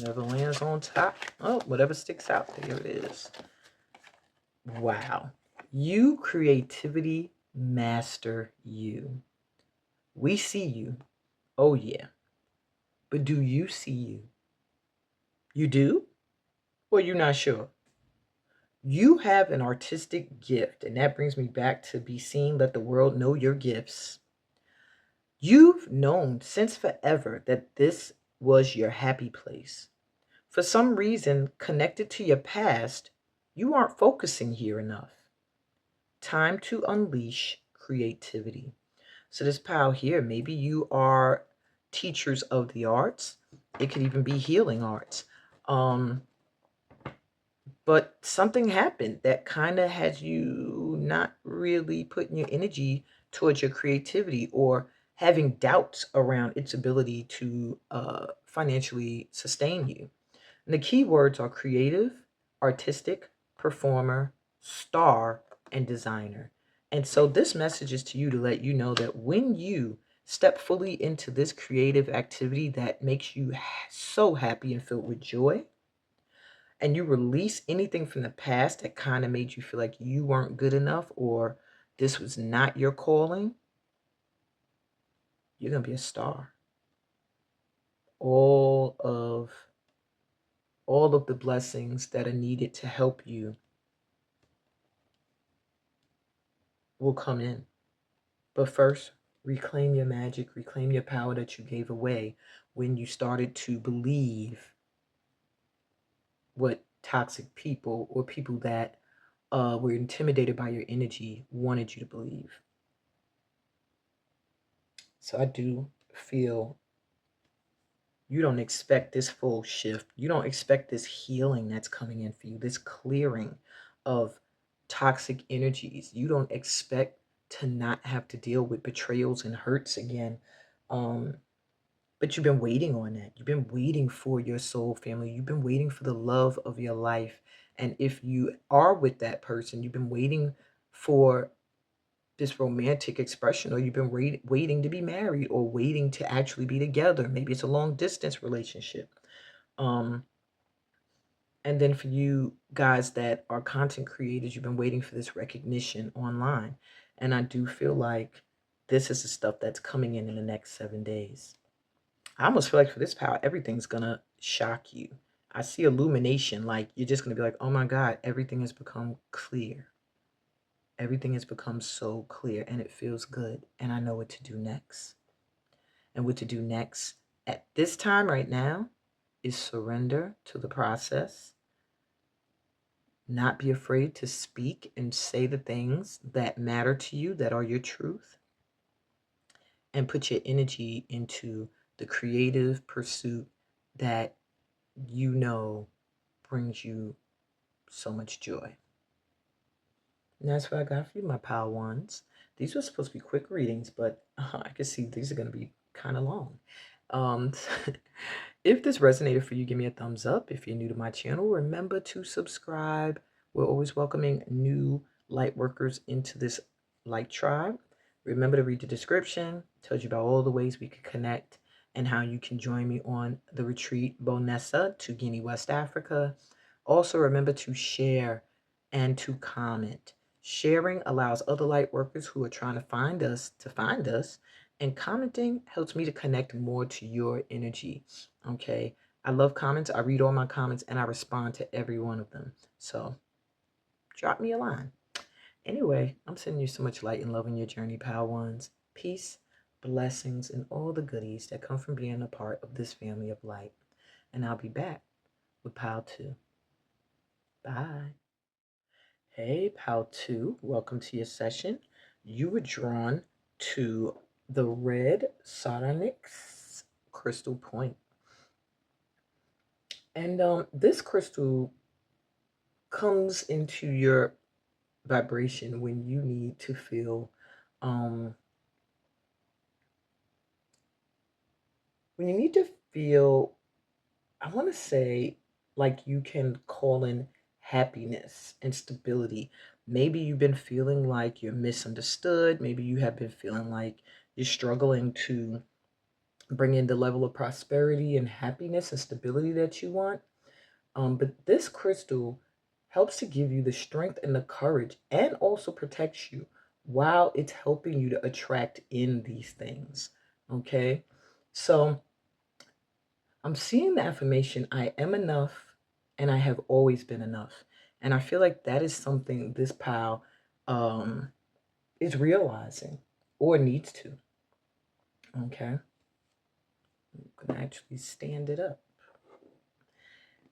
Never lands on top. Oh, whatever sticks out, there it is. Wow. You creativity master you. We see you. Oh, yeah. But do you see you? You do? Or you not sure? You have an artistic gift, and that brings me back to be seen, let the world know your gifts. You've known since forever that this was your happy place. For some reason, connected to your past, you aren't focusing here enough. Time to unleash creativity. So, this pile here, maybe you are teachers of the arts, it could even be healing arts. Um, but something happened that kind of had you not really putting your energy towards your creativity or having doubts around its ability to financially sustain you. And the key words are creative, artistic, performer, star, and designer. And so this message is to you to let you know that when you step fully into this creative activity that makes you so happy and filled with joy, and you release anything from the past that kind of made you feel like you weren't good enough or this was not your calling, you're going to be a star. All of the blessings that are needed to help you will come in. But first, reclaim your magic, reclaim your power that you gave away when you started to believe what toxic people or people that were intimidated by your energy wanted you to believe. So I do feel you don't expect this full shift. You don't expect this healing that's coming in for you, this clearing of toxic energies. You don't expect to not have to deal with betrayals and hurts again. Um, but you've been waiting on that. You've been waiting for your soul family. You've been waiting for the love of your life. And if you are with that person, you've been waiting for this romantic expression, or you've been waiting to be married or waiting to actually be together. Maybe it's a long distance relationship. Um, and then for you guys that are content creators, you've been waiting for this recognition online. And I do feel like this is the stuff that's coming in the next 7 days. I almost feel like for this power, everything's gonna shock you. I see illumination, like you're just gonna be like, oh my God, everything has become clear. Everything has become so clear and it feels good. And I know what to do next. And what to do next at this time right now is surrender to the process, not be afraid to speak and say the things that matter to you, that are your truth, and put your energy into the creative pursuit that you know brings you so much joy. And that's what I got for you, my pal ones. These were supposed to be quick readings, but I can see these are going to be kind of long. Um, if this resonated for you, give me a thumbs up. If you're new to my channel, remember to subscribe. We're always welcoming new light workers into this light tribe. Remember to read the description. It tells you about all the ways we can connect and how you can join me on the retreat Bonessa to Guinea, West Africa. Also, remember to share and to comment. Sharing allows other light workers who are trying to find us, and commenting helps me to connect more to your energy. Okay. I love comments. I read all my comments and I respond to every one of them. So drop me a line. Anyway, I'm sending you so much light and love in your journey, pal ones. Peace, blessings, and all the goodies that come from being a part of this family of light. And I'll be back with pal 2. Bye. Hey, pal 2. Welcome to your session. You were drawn to the red Sardonyx crystal point. And this crystal comes into your vibration when you need to feel, um, when you need to feel, I want to say, like you can call in happiness and stability. Maybe you've been feeling like you're misunderstood. Maybe you have been feeling like you're struggling to bring in the level of prosperity and happiness and stability that you want. But this crystal helps to give you the strength and the courage and also protects you while it's helping you to attract in these things. Okay. So I'm seeing the affirmation, I am enough and I have always been enough. And I feel like that is something this pal um, is realizing or needs to. Okay. I'm going to actually stand it up.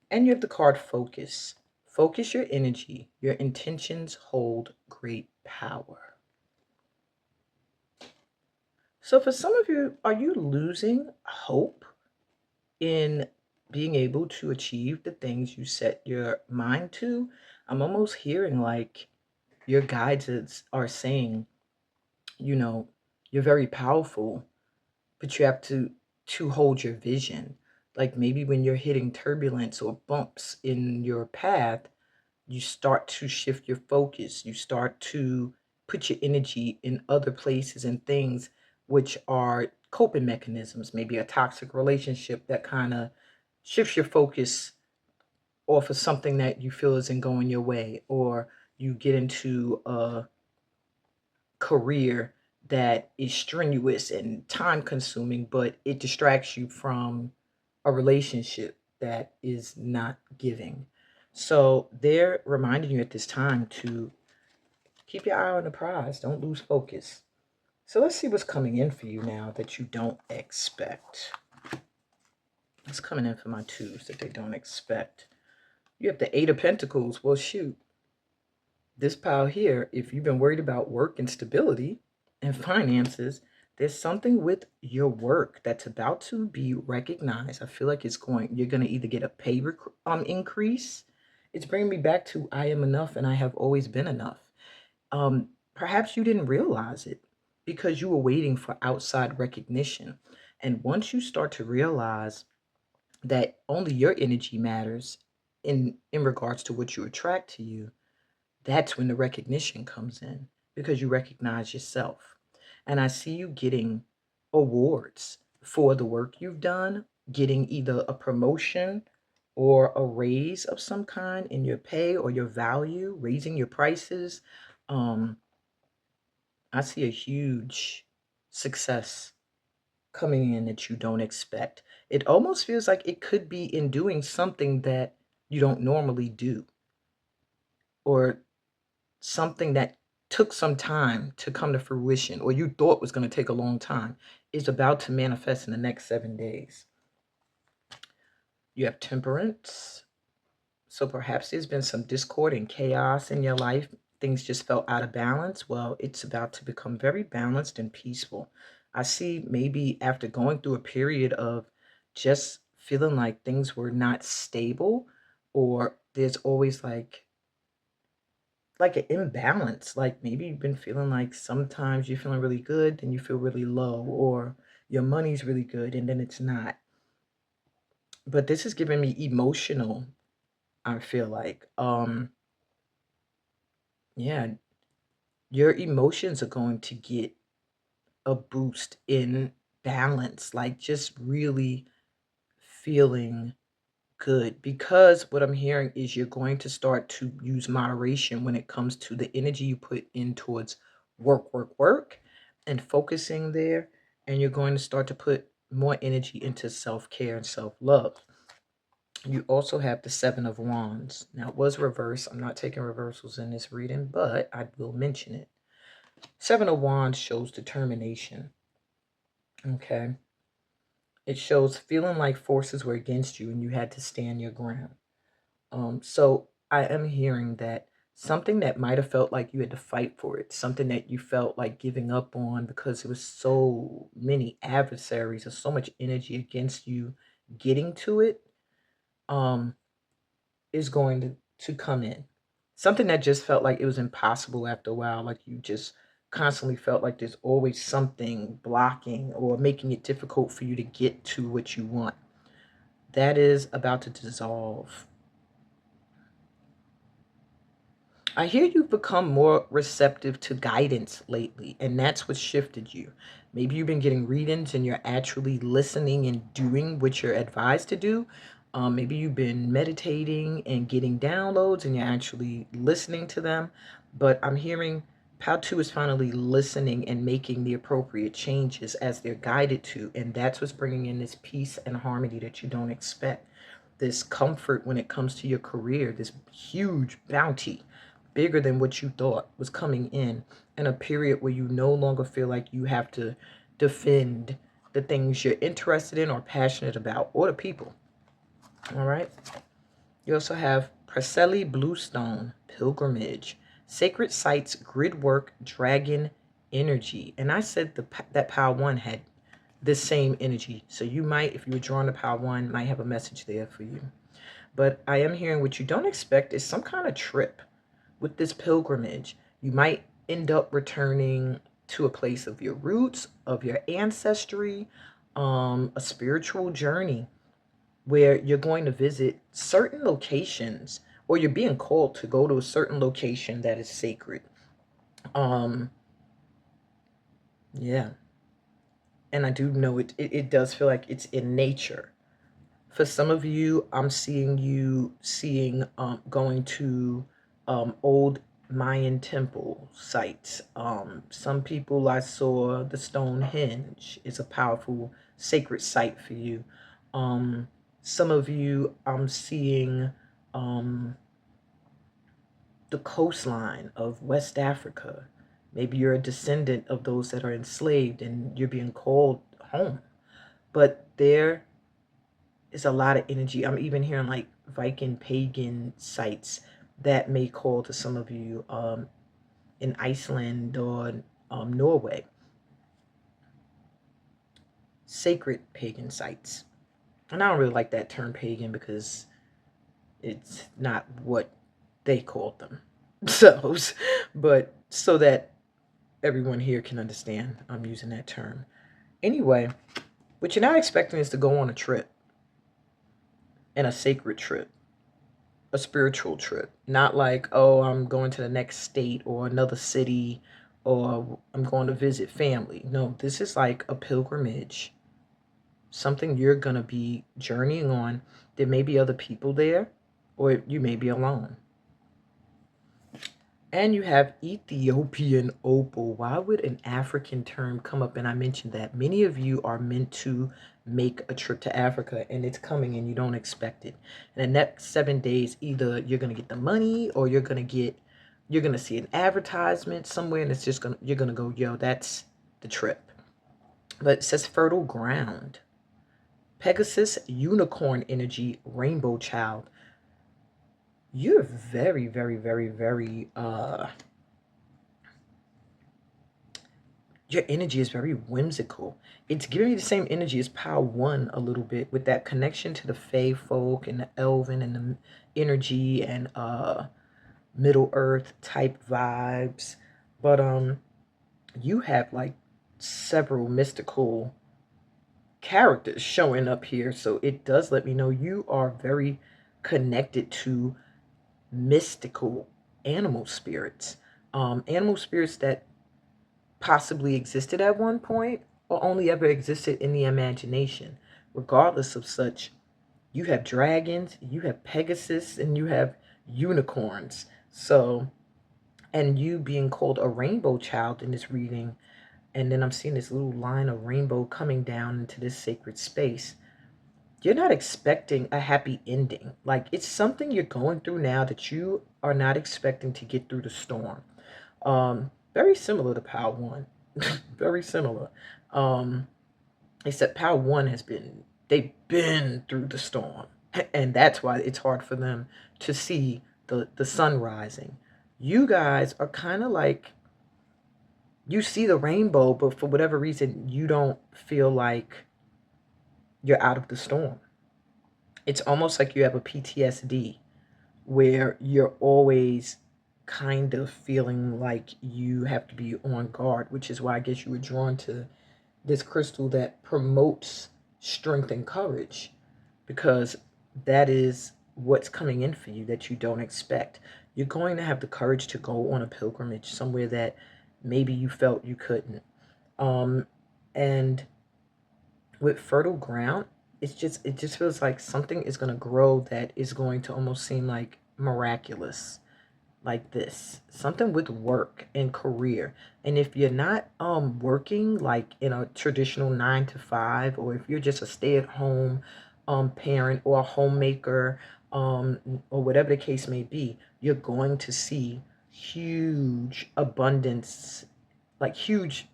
And you have the card focus. Focus your energy. Your intentions hold great power. So, for some of you, are you losing hope in being able to achieve the things you set your mind to? I'm almost hearing like your guides are saying, you know, you're very powerful, but you have to hold your vision. Like maybe when you're hitting turbulence or bumps in your path, you start to shift your focus. You start to put your energy in other places and things which are coping mechanisms, maybe a toxic relationship that kind of shifts your focus off of something that you feel isn't going your way, or you get into a career that is strenuous and time consuming, but it distracts you from a relationship that is not giving. So they're reminding you at this time to keep your eye on the prize. Don't lose focus. So let's see what's coming in for you now that you don't expect. What's coming in for my twos that they don't expect? You have the Eight of Pentacles. Well, shoot. This pile here, if you've been worried about work and stability and finances, there's something with your work that's about to be recognized. I feel like you're going to either get a increase. It's bringing me back to I am enough and I have always been enough. Perhaps you didn't realize it because you were waiting for outside recognition. And once you start to realize that only your energy matters in regards to what you attract to you, that's when the recognition comes in because you recognize yourself. And I see you getting awards for the work you've done, getting either a promotion or a raise of some kind in your pay or your value, raising your prices. Um, I see a huge success coming in that you don't expect. It almost feels like it could be in doing something that you don't normally do, or something that took some time to come to fruition or you thought was going to take a long time is about to manifest in the next 7 days. You have temperance. So perhaps there's been some discord and chaos in your life. Things just felt out of balance. Well, it's about to become very balanced and peaceful. I see maybe after going through a period of just feeling like things were not stable, or there's always like an imbalance. Like maybe you've been feeling like sometimes you're feeling really good, then you feel really low, or your money's really good and then it's not. But this is giving me emotional, I feel like. Yeah, your emotions are going to get a boost in balance, like just really feeling good, because what I'm hearing is you're going to start to use moderation when it comes to the energy you put in towards work, and focusing there. And you're going to start to put more energy into self care and self love. You also have the Seven of Wands. Now, it was reversed. I'm not taking reversals in this reading, but I will mention it. Seven of Wands shows determination. Okay. It shows feeling like forces were against you and you had to stand your ground. So I am hearing that something that might have felt like you had to fight for it, something that you felt like giving up on because there was so many adversaries or so much energy against you getting to it, um, is going to come in. Something that just felt like it was impossible after a while, like you just constantly felt like there's always something blocking or making it difficult for you to get to what you want. That is about to dissolve. I hear you've become more receptive to guidance lately, and that's what shifted you. Maybe you've been getting readings and you're actually listening and doing what you're advised to do. Maybe you've been meditating and getting downloads and you're actually listening to them. But I'm hearing Pal 2 is finally listening and making the appropriate changes as they're guided to. And that's what's bringing in this peace and harmony that you don't expect. This comfort when it comes to your career, this huge bounty, bigger than what you thought, was coming in a period where you no longer feel like you have to defend the things you're interested in or passionate about, or the people. All right. You also have Preseli Bluestone Pilgrimage, Sacred Sites, Grid Work, Dragon Energy. And I said that Pile 1 had this same energy. So you might, if you were drawn to Pile 1, might have a message there for you. But I am hearing what you don't expect is some kind of trip with this pilgrimage. You might end up returning to a place of your roots, of your ancestry, a spiritual journey where you're going to visit certain locations, or you're being called to go to a certain location that is sacred. Um, yeah. And I do know it does feel like it's in nature. For some of you, I'm seeing you going to old Mayan temple sites. Some people, I saw the Stonehenge is a powerful sacred site for you. Some of you, I'm seeing the coastline of West Africa. Maybe you're a descendant of those that are enslaved and you're being called home. But there is a lot of energy. I'm even hearing like Viking pagan sites that may call to some of you in Iceland or Norway. Sacred pagan sites. And I don't really like that term pagan because it's not what they called them. But so that everyone here can understand, I'm using that term. Anyway, what you're not expecting is to go on a trip, and a sacred trip, a spiritual trip. Not like, oh, I'm going to the next state or another city, or I'm going to visit family. No, this is like a pilgrimage, something you're going to be journeying on. There may be other people there, or you may be alone. And you have Ethiopian opal. Why would an African term come up? And I mentioned that many of you are meant to make a trip to Africa, and it's coming and you don't expect it. In the next 7 days, either you're going to get the money, or you're going to see an advertisement somewhere, and it's just you're going to go, yo, that's the trip. But it says fertile ground. Pegasus, unicorn energy, rainbow child. You're very, very, very, very your energy is very whimsical. It's giving me the same energy as Power 1 a little bit, with that connection to the Fae folk and the Elven and the energy and Middle Earth type vibes. But you have like several mystical characters showing up here, so it does let me know you are very connected to mystical animal spirits. Animal spirits that possibly existed at one point, or only ever existed in the imagination. Regardless of such, you have dragons, you have Pegasus, and you have unicorns. So, and you being called a rainbow child in this reading, and then I'm seeing this little line of rainbow coming down into this sacred space. You're not expecting a happy ending. Like, it's something you're going through now that you are not expecting to get through the storm. Very similar to Power 1. Very similar. Except Power 1 they've been through the storm. And that's why it's hard for them to see the sun rising. You guys are kind of like, you see the rainbow, but for whatever reason, you don't feel like you're out of the storm. It's almost like you have a PTSD where you're always kind of feeling like you have to be on guard, which is why I guess you were drawn to this crystal that promotes strength and courage, because that is what's coming in for you that you don't expect. You're going to have the courage to go on a pilgrimage somewhere that maybe you felt you couldn't. And with fertile ground, it just feels like something is going to grow that is going to almost seem like miraculous, like this, something with work and career. And if you're not working like in a traditional 9 to 5, or if you're just a stay-at-home parent or a homemaker, or whatever the case may be, you're going to see huge abundance, like huge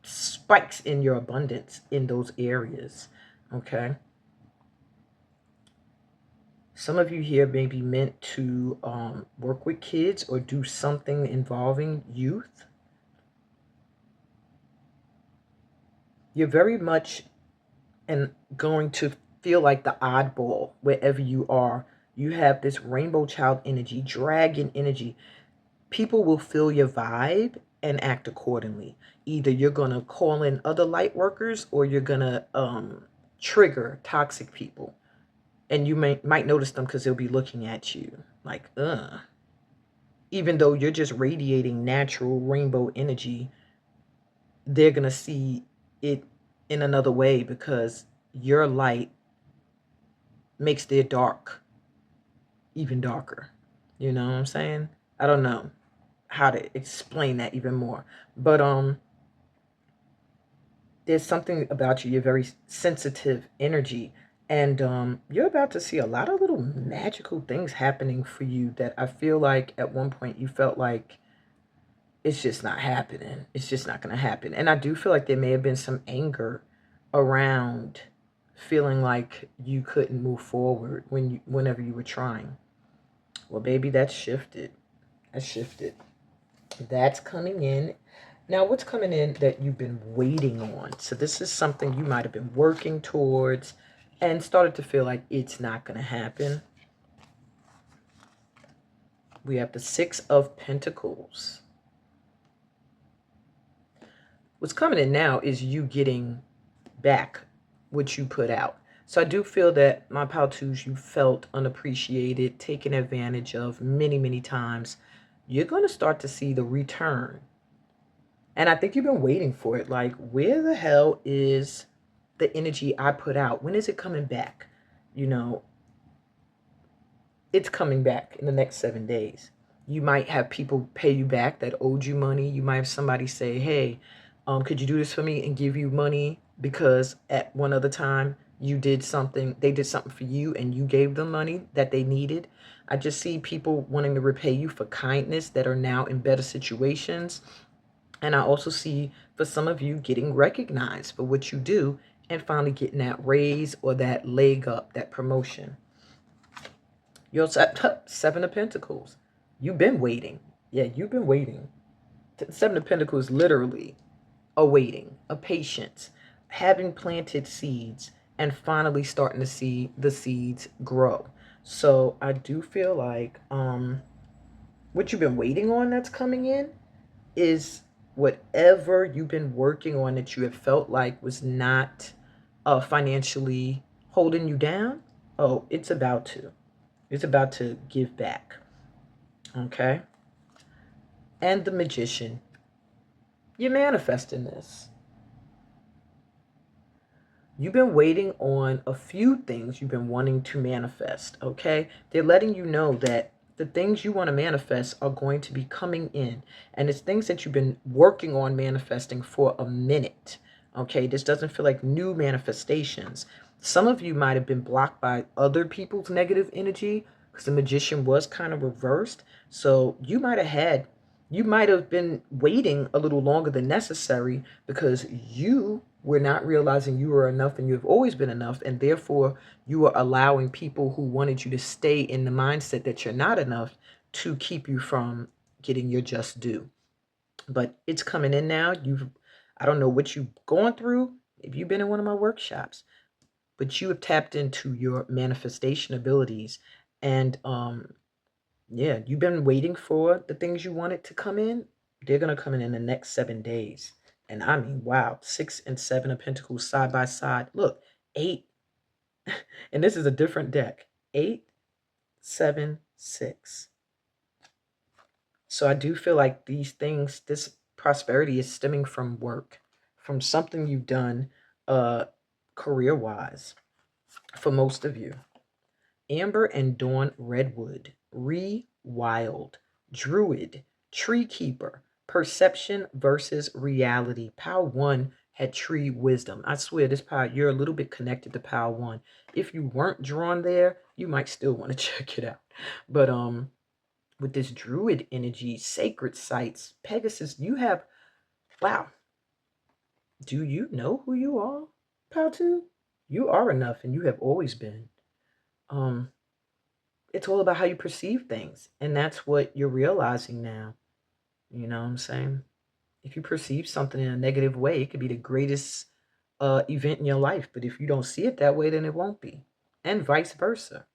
spikes in your abundance in those areas. Okay. Some of you here may be meant to work with kids or do something involving youth. You're very much and going to feel like the oddball wherever you are. You have this rainbow child energy, dragon energy. People will feel your vibe and act accordingly. Either you're going to call in other light workers, or you're going to trigger toxic people. And you might notice them because they'll be looking at you like, ugh. Even though you're just radiating natural rainbow energy, they're going to see it in another way because your light makes their dark even darker. You know what I'm saying? I don't know how to explain that even more. But there's something about you. You're very sensitive energy. And you're about to see a lot of little magical things happening for you that I feel like at one point you felt like it's just not happening. It's just not going to happen. And I do feel like there may have been some anger around feeling like you couldn't move forward whenever you were trying. Well, baby, that's shifted. That's shifted. That's coming in. Now, what's coming in that you've been waiting on? So this is something you might have been working towards and started to feel like it's not going to happen. We have the Six of Pentacles. What's coming in now is you getting back what you put out. So I do feel that, my pal twos, you felt unappreciated, taken advantage of many, many times. You're going to start to see the return. And I think you've been waiting for it. Like, where the hell is the energy I put out? When is it coming back? You know, it's coming back in the next 7 days. You might have people pay you back that owed you money. You might have somebody say, hey, could you do this for me, and give you money because at one other time you did something, they did something for you and you gave them money that they needed. I just see people wanting to repay you for kindness that are now in better situations. And I also see for some of you getting recognized for what you do and finally getting that raise or that leg up, that promotion. You're Seven of Pentacles. You've been waiting. Yeah, you've been waiting. Seven of Pentacles, literally a waiting, a patience, having planted seeds and finally starting to see the seeds grow. So I do feel like what you've been waiting on that's coming in is whatever you've been working on that you have felt like was not financially holding you down. Oh, it's about to. It's about to give back. Okay? And the Magician. You're manifesting this. You've been waiting on a few things you've been wanting to manifest, okay? They're letting you know that the things you want to manifest are going to be coming in. And it's things that you've been working on manifesting for a minute, okay? This doesn't feel like new manifestations. Some of you might have been blocked by other people's negative energy because the Magician was kind of reversed. So you might have been waiting a little longer than necessary because you were not realizing you were enough and you have always been enough, and therefore you are allowing people who wanted you to stay in the mindset that you're not enough to keep you from getting your just due. But it's coming in now. I don't know what you've gone through if you've been in one of my workshops, but you have tapped into your manifestation abilities. And yeah, you've been waiting for the things you wanted to come in. They're going to come in the next 7 days. And I mean, wow, 6 and 7 of Pentacles side by side. Look, 8. And this is a different deck. 8, 7, 6. So I do feel like these things, this prosperity is stemming from work, from something you've done career-wise for most of you. Amber and Dawn Redwood, Wild, Druid, Tree Keeper, Perception versus Reality. Power 1 had tree wisdom. I swear this power, you're a little bit connected to power 1. If you weren't drawn there, you might still want to check it out. But with this Druid energy, sacred sites, Pegasus, you have, wow, do you know who you are, power 2? You are enough and you have always been. It's all about how you perceive things. And that's what you're realizing now. You know what I'm saying? If you perceive something in a negative way, it could be the greatest event in your life. But if you don't see it that way, then it won't be. And vice versa.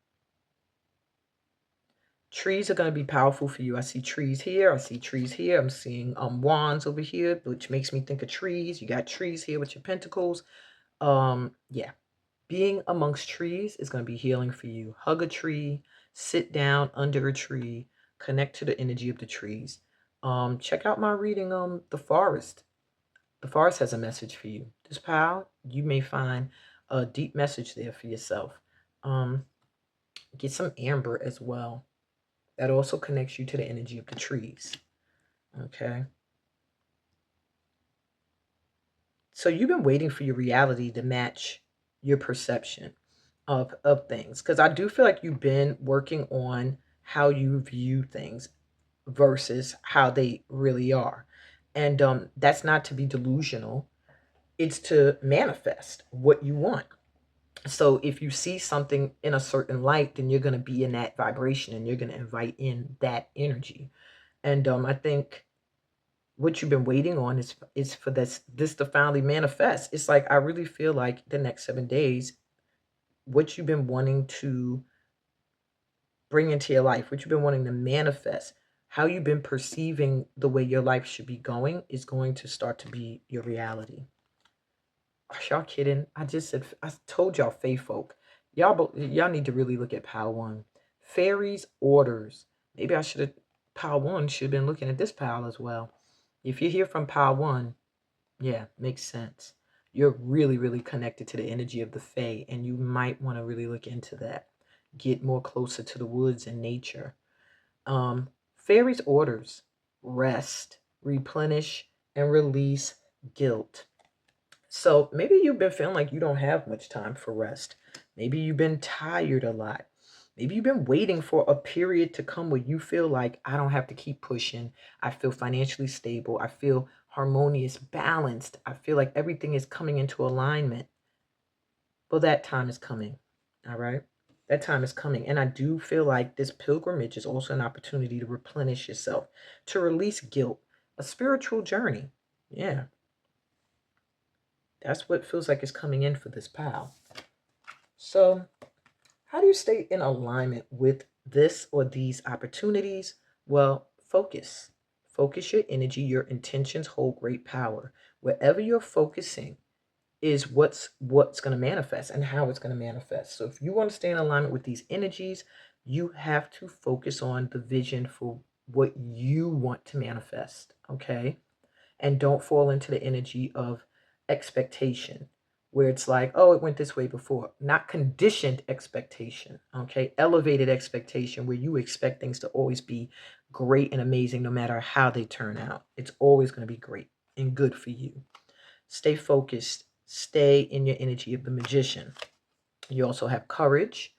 Trees are going to be powerful for you. I see trees here. I see trees here. I'm seeing wands over here, which makes me think of trees. You got trees here with your pentacles. Yeah. Being amongst trees is going to be healing for you. Hug a tree, sit down under a tree, connect to the energy of the trees. Check out my reading, The Forest. The Forest has a message for you. This pal, you may find a deep message there for yourself. Get some amber as well. That also connects you to the energy of the trees. Okay. So you've been waiting for your reality to match your perception of things, because I do feel like you've been working on how you view things versus how they really are. And that's not to be delusional. It's to manifest what you want. So if you see something in a certain light, then you're going to be in that vibration and you're going to invite in that energy. And I think what you've been waiting on is for this to finally manifest. It's like I really feel like the next 7 days, what you've been wanting to bring into your life, what you've been wanting to manifest, how you've been perceiving the way your life should be going is going to start to be your reality. Are y'all kidding? I just said, I told y'all, fae folk. Y'all need to really look at Power 1. Fairies orders. Maybe I should have, Power 1 should have been looking at this pile as well. If you hear from Power 1, yeah, makes sense. You're really, really connected to the energy of the fae, and you might want to really look into that. Get more closer to the woods and nature. Fairies orders: rest, replenish, and release guilt. So maybe you've been feeling like you don't have much time for rest. Maybe you've been tired a lot. Maybe you've been waiting for a period to come where you feel like I don't have to keep pushing. I feel financially stable. I feel harmonious, balanced. I feel like everything is coming into alignment. Well, that time is coming. All right. That time is coming. And I do feel like this pilgrimage is also an opportunity to replenish yourself, to release guilt, a spiritual journey. Yeah. That's what feels like is coming in for this pal. So, how do you stay in alignment with this or these opportunities? Well, focus. Focus your energy. Your intentions hold great power. Wherever you're focusing is what's going to manifest and how it's going to manifest. So if you want to stay in alignment with these energies, you have to focus on the vision for what you want to manifest, okay? And don't fall into the energy of expectation where it's like, oh, it went this way before. Not conditioned expectation, okay? Elevated expectation where you expect things to always be great and amazing no matter how they turn out. It's always going to be great and good for you. Stay focused. Stay in your energy of the magician. You also have courage.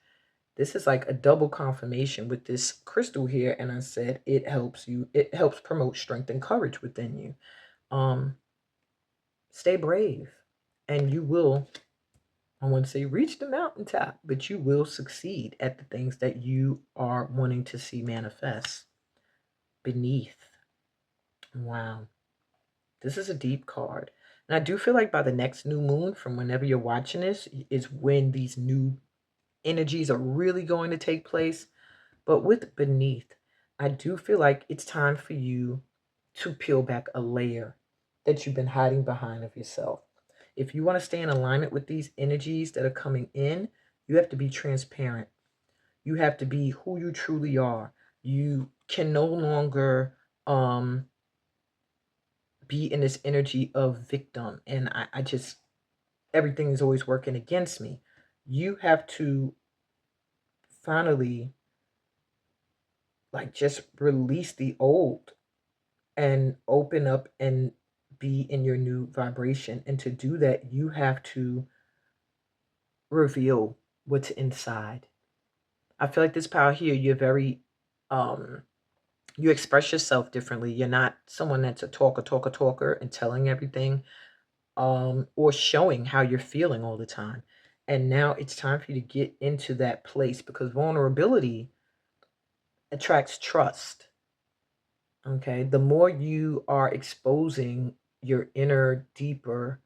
This is like a double confirmation with this crystal here. And I said it helps you. It helps promote strength and courage within you. Stay brave. And you will, I want to say reach the mountaintop, but you will succeed at the things that you are wanting to see manifest. Beneath. Wow. This is a deep card. And I do feel like by the next new moon, from whenever you're watching this, is when these new energies are really going to take place. But with beneath, I do feel like it's time for you to peel back a layer that you've been hiding behind of yourself. If you want to stay in alignment with these energies that are coming in, you have to be transparent. You have to be who you truly are. You can no longer be in this energy of victim and I just, everything is always working against me. You have to finally like just release the old and open up and be in your new vibration. And to do that, you have to reveal what's inside. I feel like this power here, you're very um you express yourself differently. You're not someone that's a talker and telling everything or showing how you're feeling all the time. And now it's time for you to get into that place because vulnerability attracts trust. Okay? The more you are exposing your inner deeper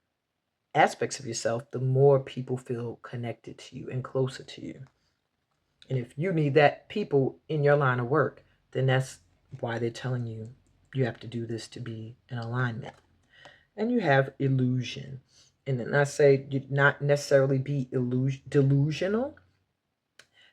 aspects of yourself, the more people feel connected to you and closer to you. And if you need that people in your line of work, then that's why they're telling you you have to do this to be in alignment. And you have illusion. And then I say you not necessarily be delusional.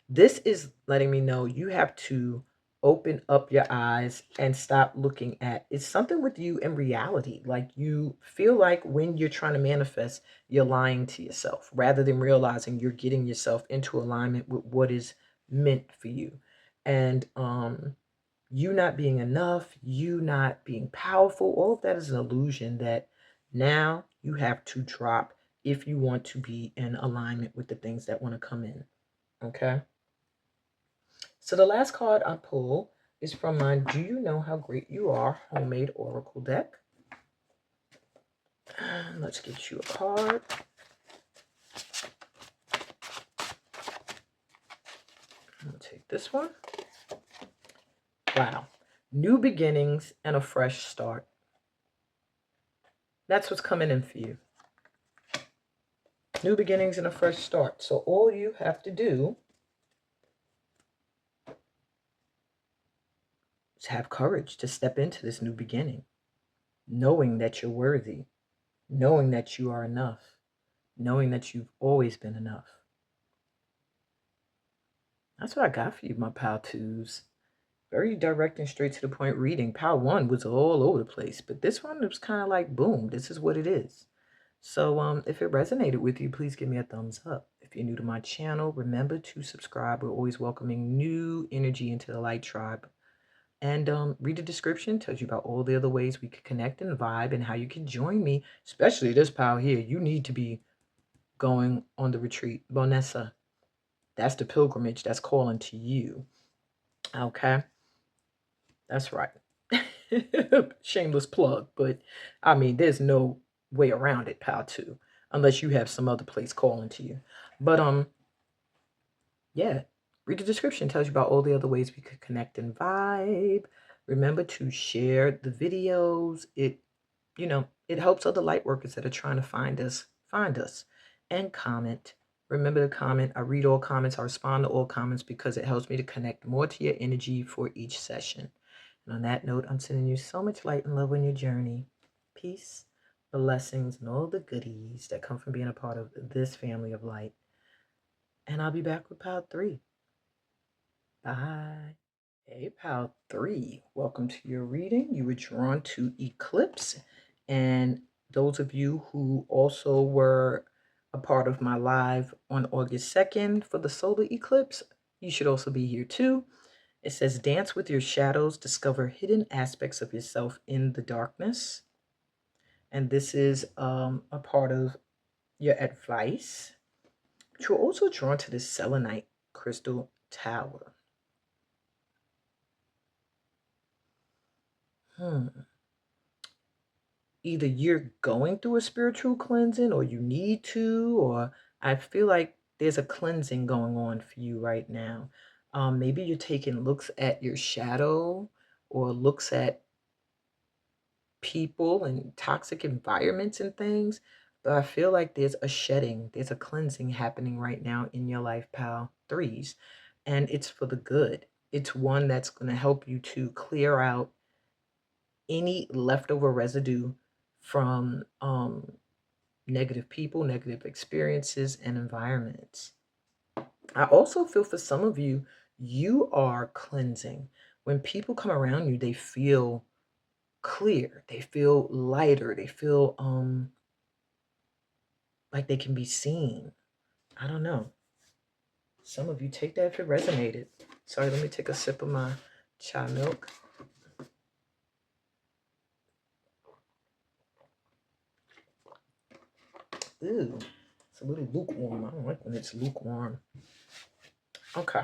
This is letting me know you have to open up your eyes and stop looking at it's something with you in reality. Like you feel like when you're trying to manifest, you're lying to yourself rather than realizing you're getting yourself into alignment with what is meant for you. And you not being enough, you not being powerful, all of that is an illusion that now you have to drop if you want to be in alignment with the things that want to come in. Okay. So the last card I pull is from my Do You Know How Great You Are homemade oracle deck. Let's get you a card. I'm going to take this one. Wow. New beginnings and a fresh start. That's what's coming in for you. New beginnings and a fresh start. So all you have to do is have courage to step into this new beginning, knowing that you're worthy, knowing that you are enough, knowing that you've always been enough. That's what I got for you, my pal twos. Very direct and straight to the point reading. Pal one was all over the place, but this one was kind of like, boom, this is what it is. So if it resonated with you, please give me a thumbs up. If you're new to my channel, remember to subscribe. We're always welcoming new energy into the Light Tribe. And read the description, tells you about all the other ways we could connect and vibe and how you can join me, especially this pal here. You need to be going on the retreat. Bonessa, that's the pilgrimage that's calling to you. Okay? That's right. Shameless plug, but I mean, there's no way around it, pal, too, unless you have some other place calling to you. But yeah, read the description. Tells you about all the other ways we could connect and vibe. Remember to share the videos. It helps other light workers that are trying to find us, and comment. Remember to comment. I read all comments. I respond to all comments because it helps me to connect more to your energy for each session. And on that note, I'm sending you so much light and love on your journey. Peace, blessings, and all the goodies that come from being a part of this family of light. And I'll be back with Pal 3. Bye. Hey, Pal 3. Welcome to your reading. You were drawn to Eclipse. And those of you who also were a part of my live on August 2nd for the solar eclipse, you should also be here too. It says, dance with your shadows, discover hidden aspects of yourself in the darkness. And this is a part of your advice. But you're also drawn to this selenite crystal tower. Either you're going through a spiritual cleansing or you need to, or I feel like there's a cleansing going on for you right now. Maybe you're taking looks at your shadow or looks at people and toxic environments and things. But I feel like there's a shedding, there's a cleansing happening right now in your life, pal threes. And it's for the good. It's one that's going to help you to clear out any leftover residue from negative people, negative experiences, and environments. I also feel for some of you, you are cleansing. When people come around you, they feel clear. They feel lighter. They feel like they can be seen. I don't know. Some of you take that if it resonated. Sorry, let me take a sip of my chai milk. Ooh, it's a little lukewarm. I don't like when it's lukewarm. Okay.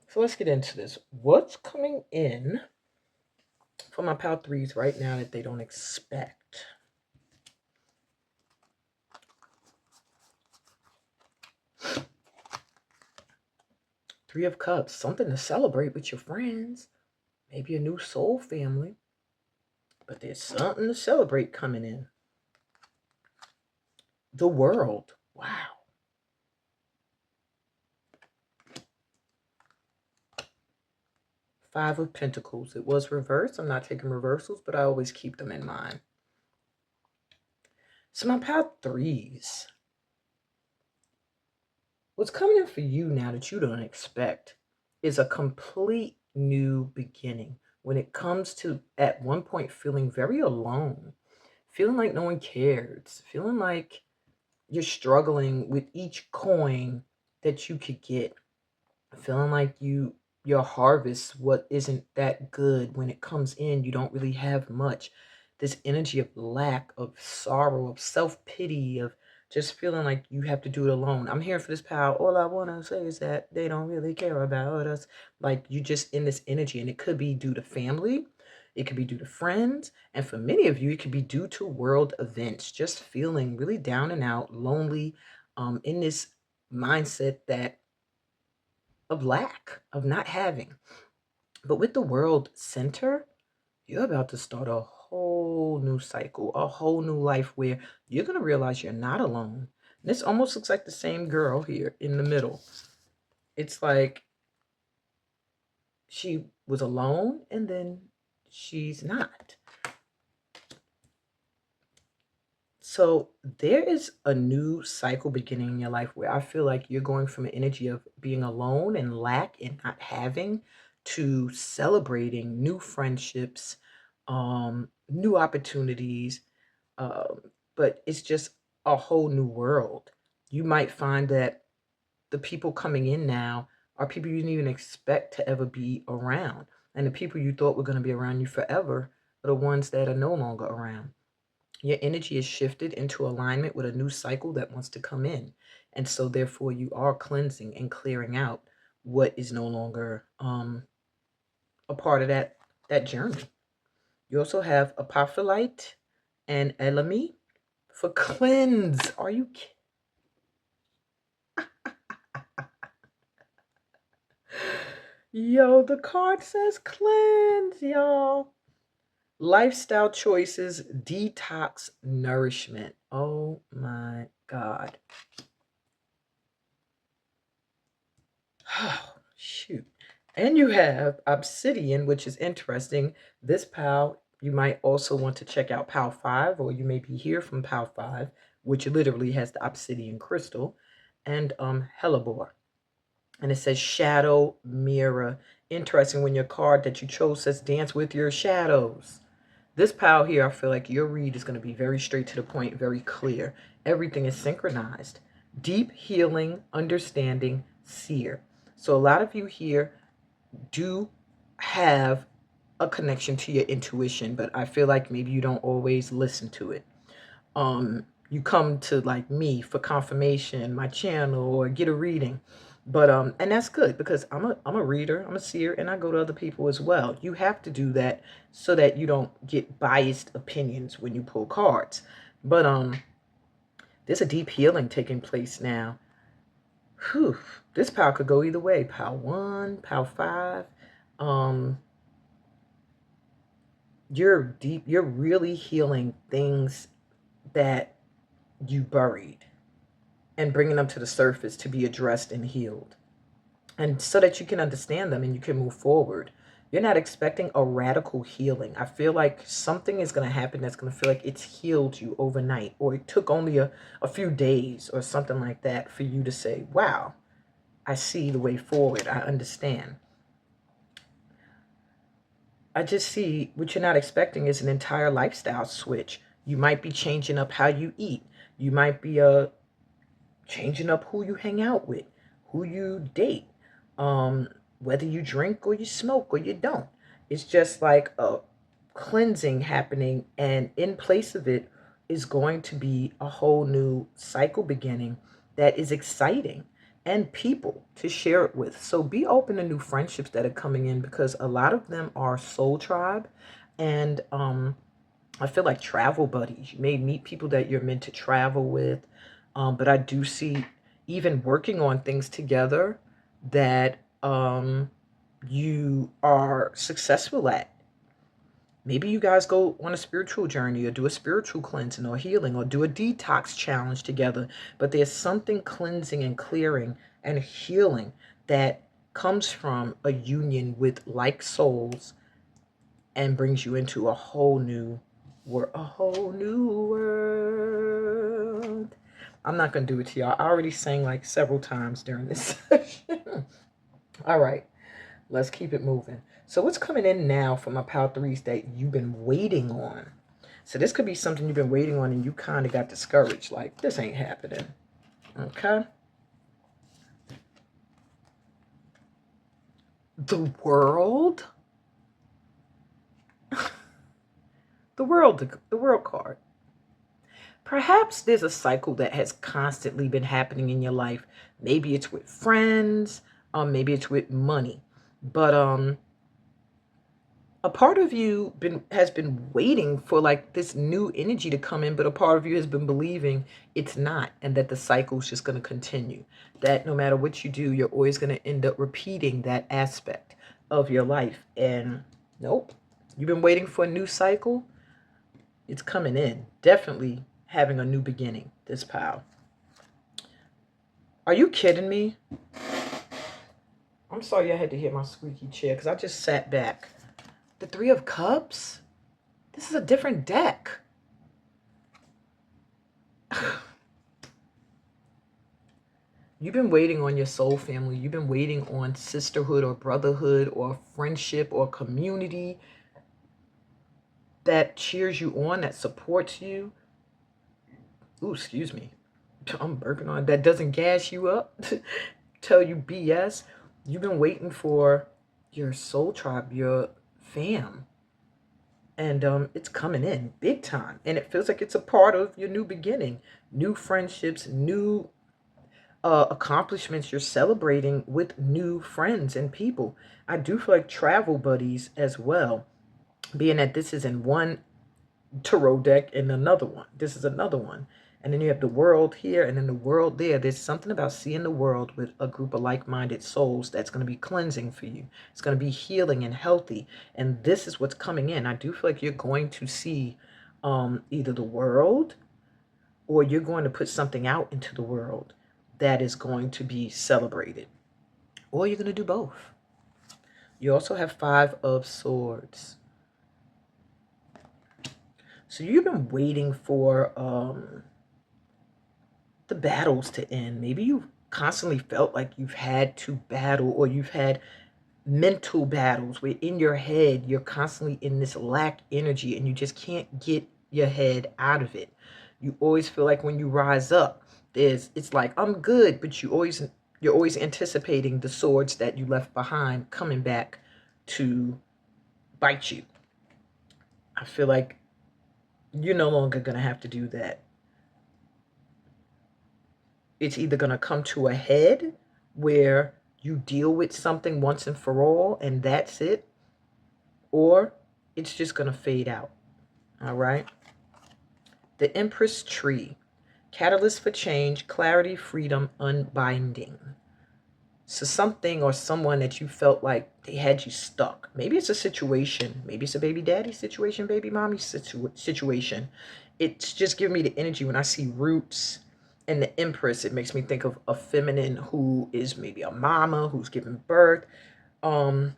So let's get into this. What's coming in for my pal threes right now that they don't expect? Three of Cups, something to celebrate with your friends. Maybe a new soul family. But there's something to celebrate coming in. The World. Wow. Five of Pentacles. It was reversed. I'm not taking reversals, but I always keep them in mind. So my pal threes. What's coming in for you now that you don't expect is a complete new beginning. When it comes to, at one point, feeling very alone, feeling like no one cares, feeling like you're struggling with each coin that you could get, feeling like your harvest what isn't that good. When it comes in, you don't really have much. This energy of lack, of sorrow, of self-pity, of just feeling like you have to do it alone. I'm here for this pal. All I want to say is that they don't really care about us. Like, you just in this energy, and it could be due to family, it could be due to friends, and for many of you it could be due to world events. Just feeling really down and out, lonely, in this mindset that of lack, of not having. But with the World Center, you're about to start a whole new cycle, a whole new life where you're going to realize you're not alone. And this almost looks like the same girl here in the middle. It's like she was alone and then she's not. So there is a new cycle beginning in your life where I feel like you're going from an energy of being alone and lack and not having to celebrating new friendships, new opportunities, um, but it's just a whole new world. You might find that the people coming in now are people you didn't even expect to ever be around. And the people you thought were going to be around you forever are the ones that are no longer around. Your energy is shifted into alignment with a new cycle that wants to come in. And so therefore you are cleansing and clearing out what is no longer a part of that journey. You also have Apophyllite and Elemi for cleanse. Are you kidding? Yo, the card says cleanse, y'all. Lifestyle choices, detox, nourishment. Oh my God. Oh, shoot. And you have Obsidian, which is interesting. This PAL, you might also want to check out PAL 5, or you may be here from PAL 5, which literally has the Obsidian crystal, and Hellebore. And it says shadow mirror. Interesting when your card that you chose says dance with your shadows. This PAL here, I feel like your read is going to be very straight to the point, very clear. Everything is synchronized. Deep healing, understanding, seer. So a lot of you here do have a connection to your intuition, but I feel like maybe you don't always listen to it. You come to like me for confirmation, my channel, or get a reading. But and that's good because I'm a reader, I'm a seer, and I go to other people as well. You have to do that so that you don't get biased opinions when you pull cards. But there's a deep healing taking place now. Whew. This pile could go either way. Pile 1, pile 5. You're really healing things that you buried and bringing them to the surface to be addressed and healed. And so that you can understand them and you can move forward. You're not expecting a radical healing. I feel like something is going to happen that's going to feel like it's healed you overnight, or it took only a few days or something like that for you to say, wow, I see the way forward. I understand. I just see what you're not expecting is an entire lifestyle switch. You might be changing up how you eat. You might be changing up who you hang out with, who you date, um, whether you drink or you smoke or you don't. It's just like a cleansing happening, and in place of it is going to be a whole new cycle beginning that is exciting and people to share it with. So be open to new friendships that are coming in, because a lot of them are soul tribe, and I feel like travel buddies. You may meet people that you're meant to travel with, but I do see even working on things together that you are successful at. Maybe you guys go on a spiritual journey or do a spiritual cleansing or healing or do a detox challenge together. But there's something cleansing and clearing and healing that comes from a union with like souls and brings you into a whole new world. A whole new world. I'm not going to do it to y'all. I already sang like several times during this session. All right. Let's keep it moving. So what's coming in now from my Power Threes that you've been waiting on? So this could be something you've been waiting on and you kind of got discouraged. Like, this ain't happening. Okay. The world. The world card. Perhaps there's a cycle that has constantly been happening in your life. Maybe it's with friends, maybe it's with money. But a part of you has been waiting for like this new energy to come in, but a part of you has been believing it's not, and that the cycle's just going to continue. That no matter what you do, you're always going to end up repeating that aspect of your life. And nope, you've been waiting for a new cycle. It's coming in. Definitely having a new beginning, this pile. Are you kidding me? I'm sorry I had to hit my squeaky chair because I just sat back. The Three of Cups? This is a different deck. You've been waiting on your soul family. You've been waiting on sisterhood or brotherhood or friendship or community that cheers you on, that supports you. Ooh, excuse me. I'm burping on. That doesn't gas you up, tell you BS. You've been waiting for your soul tribe, your fam. And it's coming in big time. And it feels like it's a part of your new beginning. New friendships, new accomplishments you're celebrating with new friends and people. I do feel like travel buddies as well. Being that this is in one tarot deck and another one. This is another one. And then you have the world here and then the world there. There's something about seeing the world with a group of like-minded souls that's going to be cleansing for you. It's going to be healing and healthy. And this is what's coming in. I do feel like you're going to see either the world, or you're going to put something out into the world that is going to be celebrated. Or you're going to do both. You also have Five of Swords. So you've been waiting for the battles to end. Maybe you've constantly felt like you've had to battle, or you've had mental battles where in your head you're constantly in this lack energy and you just can't get your head out of it. You always feel like when you rise up, it's like I'm good, but you're always anticipating the swords that you left behind coming back to bite you. I feel like you're no longer going to have to do that. It's either going to come to a head where you deal with something once and for all and that's it, or it's just going to fade out. All right. The Empress Tree. Catalyst for change, clarity, freedom, unbinding. So something or someone that you felt like they had you stuck. Maybe it's a situation. Maybe it's a baby daddy situation, baby mommy situation. It's just giving me the energy when I see roots and the Empress. It makes me think of a feminine who is maybe a mama who's giving birth. Either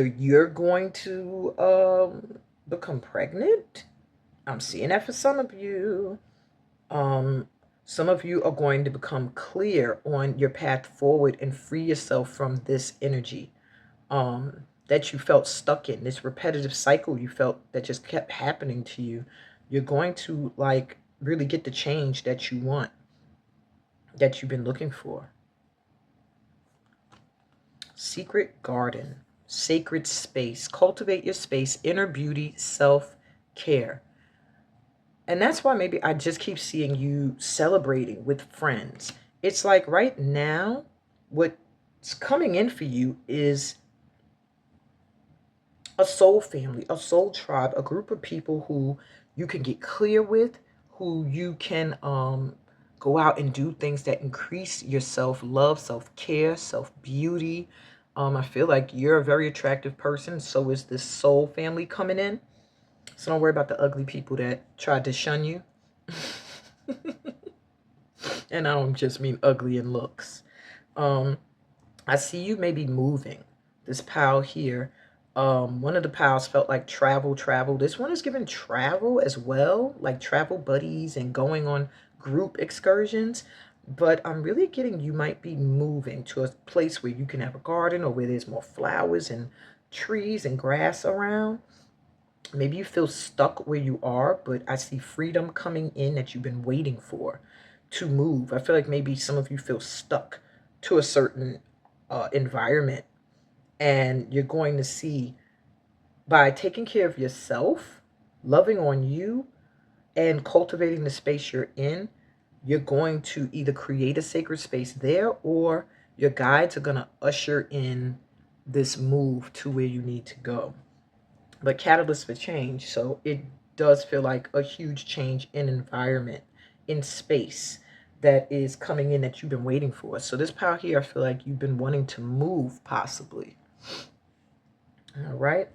you're going to become pregnant. I'm seeing that for some of you. Some of you are going to become clear on your path forward and free yourself from this energy. that you felt stuck in, this repetitive cycle you felt that just kept happening to you, you're going to like really get the change that you want, that you've been looking for. Secret garden, sacred space. Cultivate your space, inner beauty, self-care. And that's why maybe I just keep seeing you celebrating with friends. It's like right now, what's coming in for you is a soul family, a soul tribe, a group of people who you can get clear with, who you can go out and do things that increase your self-love, self-care, self-beauty. I feel like you're a very attractive person. So is this soul family coming in. So don't worry about the ugly people that tried to shun you. And I don't just mean ugly in looks. I see you maybe moving. This pal here, one of the pals felt like travel. This one is given travel as well, like travel buddies and going on group excursions. But I'm really getting you might be moving to a place where you can have a garden or where there's more flowers and trees and grass around. Maybe you feel stuck where you are, but I see freedom coming in that you've been waiting for to move. I feel like maybe some of you feel stuck to a certain environment, and you're going to see by taking care of yourself, loving on you, and cultivating the space you're in, you're going to either create a sacred space there, or your guides are going to usher in this move to where you need to go. But catalyst for change, so it does feel like a huge change in environment, in space, that is coming in that you've been waiting for. So this power here, I feel like you've been wanting to move possibly. All right.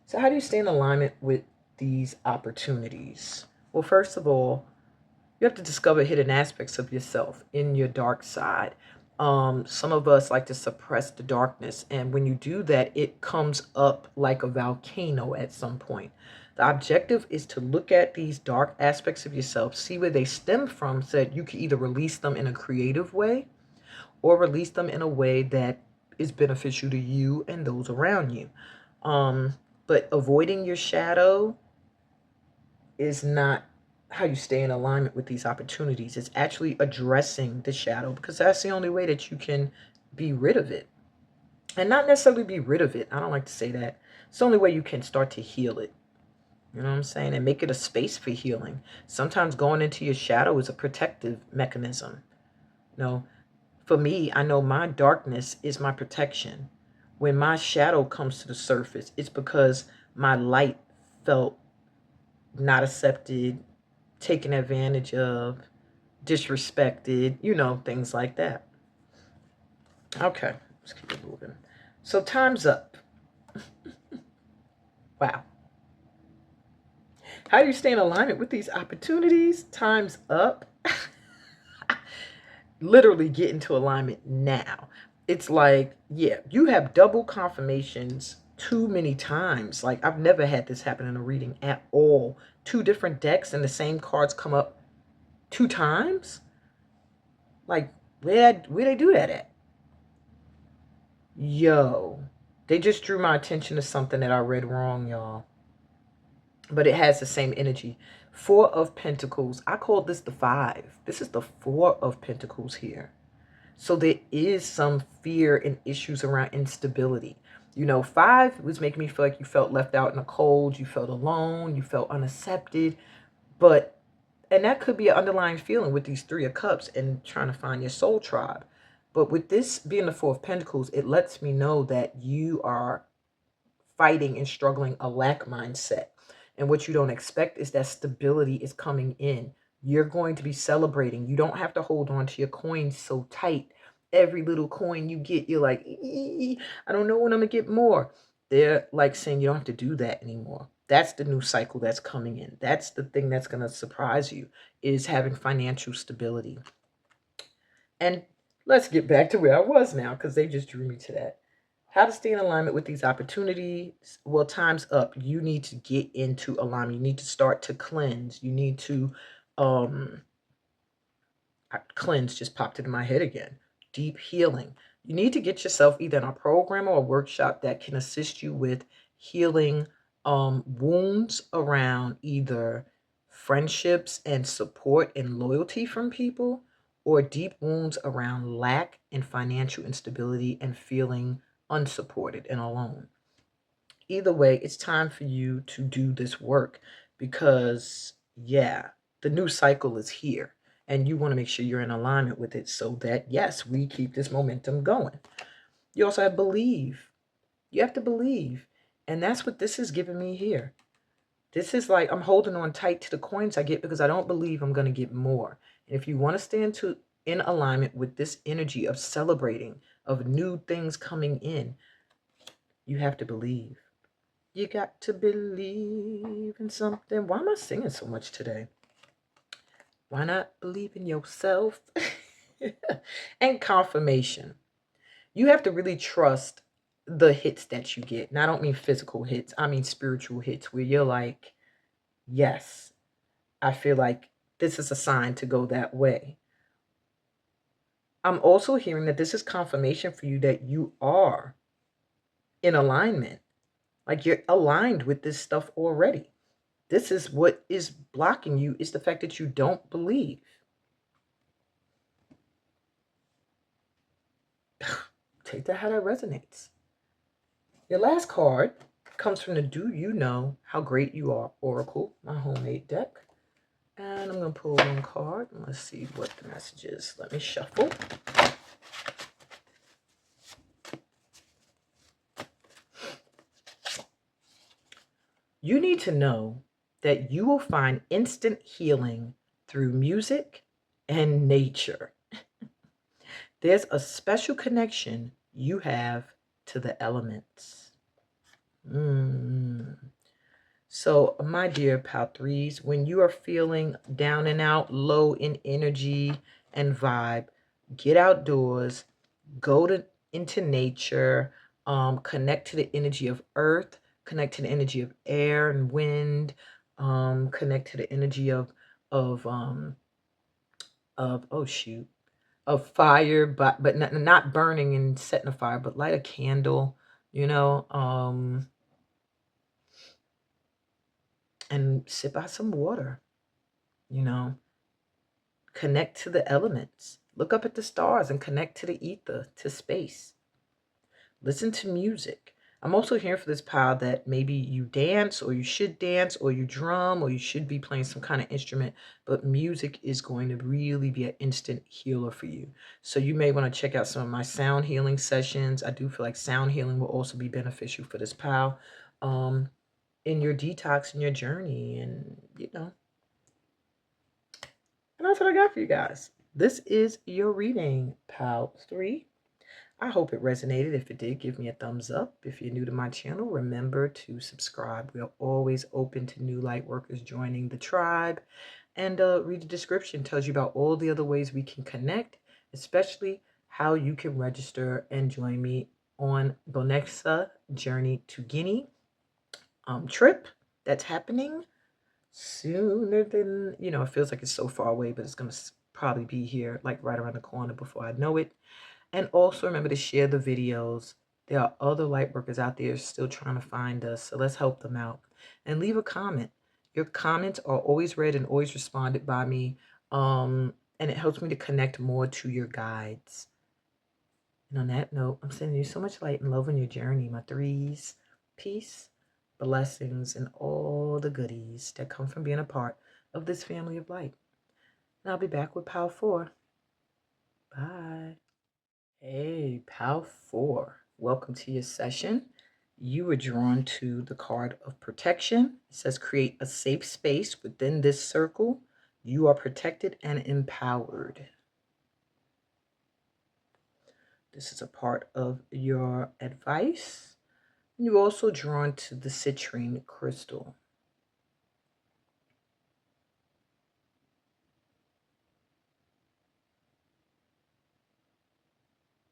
So how do you stay in alignment with these opportunities? Well, first of all, you have to discover hidden aspects of yourself in your dark side. Some of us like to suppress the darkness, and when you do that, it comes up like a volcano at some point. The objective is to look at these dark aspects of yourself, see where they stem from, so that you can either release them in a creative way or release them in a way that is beneficial to you and those around you. But avoiding your shadow is not how you stay in alignment with these opportunities. It's actually addressing the shadow, because that's the only way that you can be rid of it. And not necessarily be rid of it. I don't like to say that. It's the only way you can start to heal it. You know what I'm saying? And make it a space for healing. Sometimes going into your shadow is a protective mechanism. You know, for me, I know my darkness is my protection. When my shadow comes to the surface, it's because my light felt not accepted, taken advantage of, disrespected, you know, things like that. Okay, let's keep it moving. So time's up. Wow. How do you stay in alignment with these opportunities? Time's up. Literally get into alignment now. It's like, yeah, you have double confirmations too many times. Like, I've never had this happen in a reading at all. Two different decks and the same cards come up 2 times. Like, where they do that at? Yo, they just drew my attention to something that I read wrong, y'all. But it has the same energy. 4 of Pentacles. I call this the 5. This is the 4 of Pentacles here. So there is some fear and issues around instability. You know, 5 was making me feel like you felt left out in the cold. You felt alone. You felt unaccepted. And that could be an underlying feeling with these 3 of Cups and trying to find your soul tribe. But with this being the 4 of Pentacles, it lets me know that you are fighting and struggling a lack mindset. And what you don't expect is that stability is coming in. You're going to be celebrating. You don't have to hold on to your coins so tight. Every little coin you get, you're like, I don't know when I'm going to get more. They're like saying you don't have to do that anymore. That's the new cycle that's coming in. That's the thing that's going to surprise you, is having financial stability. And let's get back to where I was now, because they just drew me to that. How to stay in alignment with these opportunities? Well, time's up. You need to get into alignment. You need to start to cleanse. You need to cleanse just popped into my head again. deep healing. You need to get yourself either in a program or a workshop that can assist you with healing wounds around either friendships and support and loyalty from people, or deep wounds around lack and financial instability and feeling unsupported and alone. Either way, it's time for you to do this work because, yeah, the new cycle is here and you want to make sure you're in alignment with it so that, yes, we keep this momentum going. You also have believe. You have to believe. And that's what this is giving me here. This is like I'm holding on tight to the coins I get because I don't believe I'm going to get more. And if you want to stay in alignment with this energy of celebrating, of new things coming in, you have to believe. You got to believe in something. Why am I singing so much today? Why not believe in yourself? And confirmation. You have to really trust the hits that you get. And I don't mean physical hits. I mean spiritual hits where you're like, yes, I feel like this is a sign to go that way. I'm also hearing that this is confirmation for you that you are in alignment. Like you're aligned with this stuff already. This is what is blocking you, is the fact that you don't believe. Take that how that resonates. Your last card comes from the Do You Know How Great You Are Oracle, my homemade deck. And I'm going to pull one card. Let's see what the message is. Let me shuffle. You need to know that you will find instant healing through music and nature. There's a special connection you have to the elements. So, my dear pal threes, when you are feeling down and out, low in energy and vibe, get outdoors, into nature, connect to the energy of earth, connect to the energy of air and wind, connect to the energy of oh shoot, of fire, but not burning and setting a fire, but light a candle, and sip out some water, you know, connect to the elements, look up at the stars and connect to the ether, to space. Listen to music. I'm also hearing for this pile that maybe you dance or you should dance or you drum or you should be playing some kind of instrument, but music is going to really be an instant healer for you. So you may want to check out some of my sound healing sessions. I do feel like sound healing will also be beneficial for this pile in your detox and your journey. And that's what I got for you guys. This is your reading, pal 3. I hope it resonated. If it did, give me a thumbs up. If you're new to my channel, remember to subscribe. We are always open to new light workers joining the tribe. And read the description. It tells you about all the other ways we can connect, especially how you can register and join me on the next Journey to Guinea trip that's happening sooner than, it feels like it's so far away, but it's going to probably be here like right around the corner before I know it. And also remember to share the videos. There are other light workers out there still trying to find us, so let's help them out. And leave a comment. Your comments are always read and always responded by me, and it helps me to connect more to your guides. And on that note, I'm sending you so much light and love on your journey, my threes. Peace, blessings, and all the goodies that come from being a part of this family of light. And I'll be back with Pal 4. Bye. Hey, Pal 4, welcome to your session. You were drawn to the card of protection. It says create a safe space within this circle. You are protected and empowered. This is a part of your advice. You're also drawn to the citrine crystal.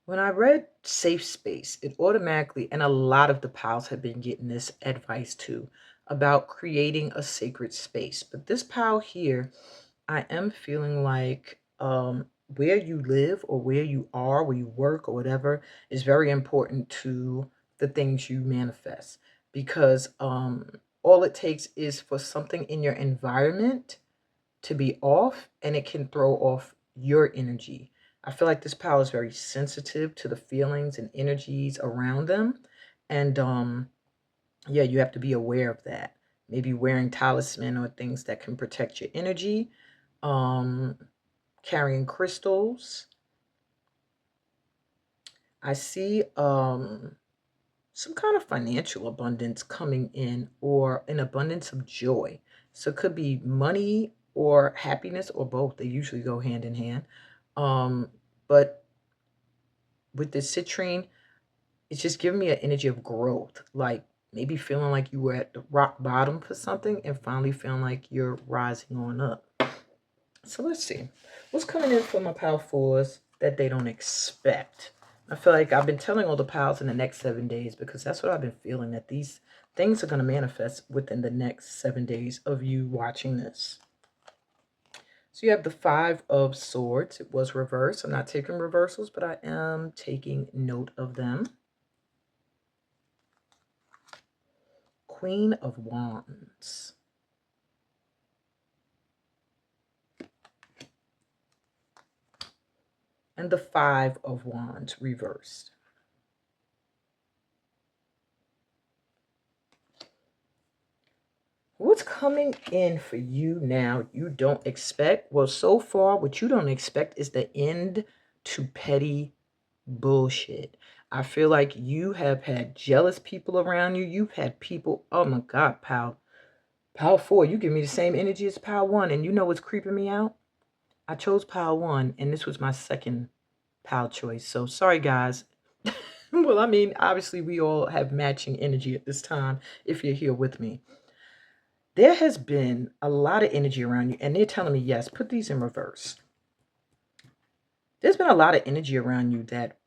When I read safe space, it automatically, and a lot of the pals have been getting this advice too, about creating a sacred space. But this pal here, I am feeling like where you live or where you are, where you work or whatever is very important to the things you manifest, because all it takes is for something in your environment to be off and it can throw off your energy. I feel like this pal is very sensitive to the feelings and energies around them. And yeah, you have to be aware of that. Maybe wearing talisman or things that can protect your energy. Um, Carrying crystals. I see some kind of financial abundance coming in, or an abundance of joy. So it could be money or happiness or both. They usually go hand in hand. Um, but with this citrine, it's just giving me an energy of growth. Like maybe feeling like you were at the rock bottom for something and finally feeling like you're rising on up. So let's see. What's coming in for my pal fours that they don't expect? I feel like I've been telling all the pals in the next 7 days, because that's what I've been feeling, that these things are going to manifest within the next 7 days of you watching this. So you have the Five of Swords. It was reversed. I'm not taking reversals, but I am taking note of them. Queen of Wands. And the Five of Wands reversed. What's coming in for you now you don't expect? Well, so far, what you don't expect is the end to petty bullshit. I feel like you have had jealous people around you. You've had people, oh my God, pal. Pal 4, you give me the same energy as pal 1. And you know what's creeping me out? I chose pal 1, and this was my second pal choice. So sorry, guys. Well, I mean, obviously, we all have matching energy at this time if you're here with me. There has been a lot of energy around you, and they're telling me, yes, put these in reverse. There's been a lot of energy around you that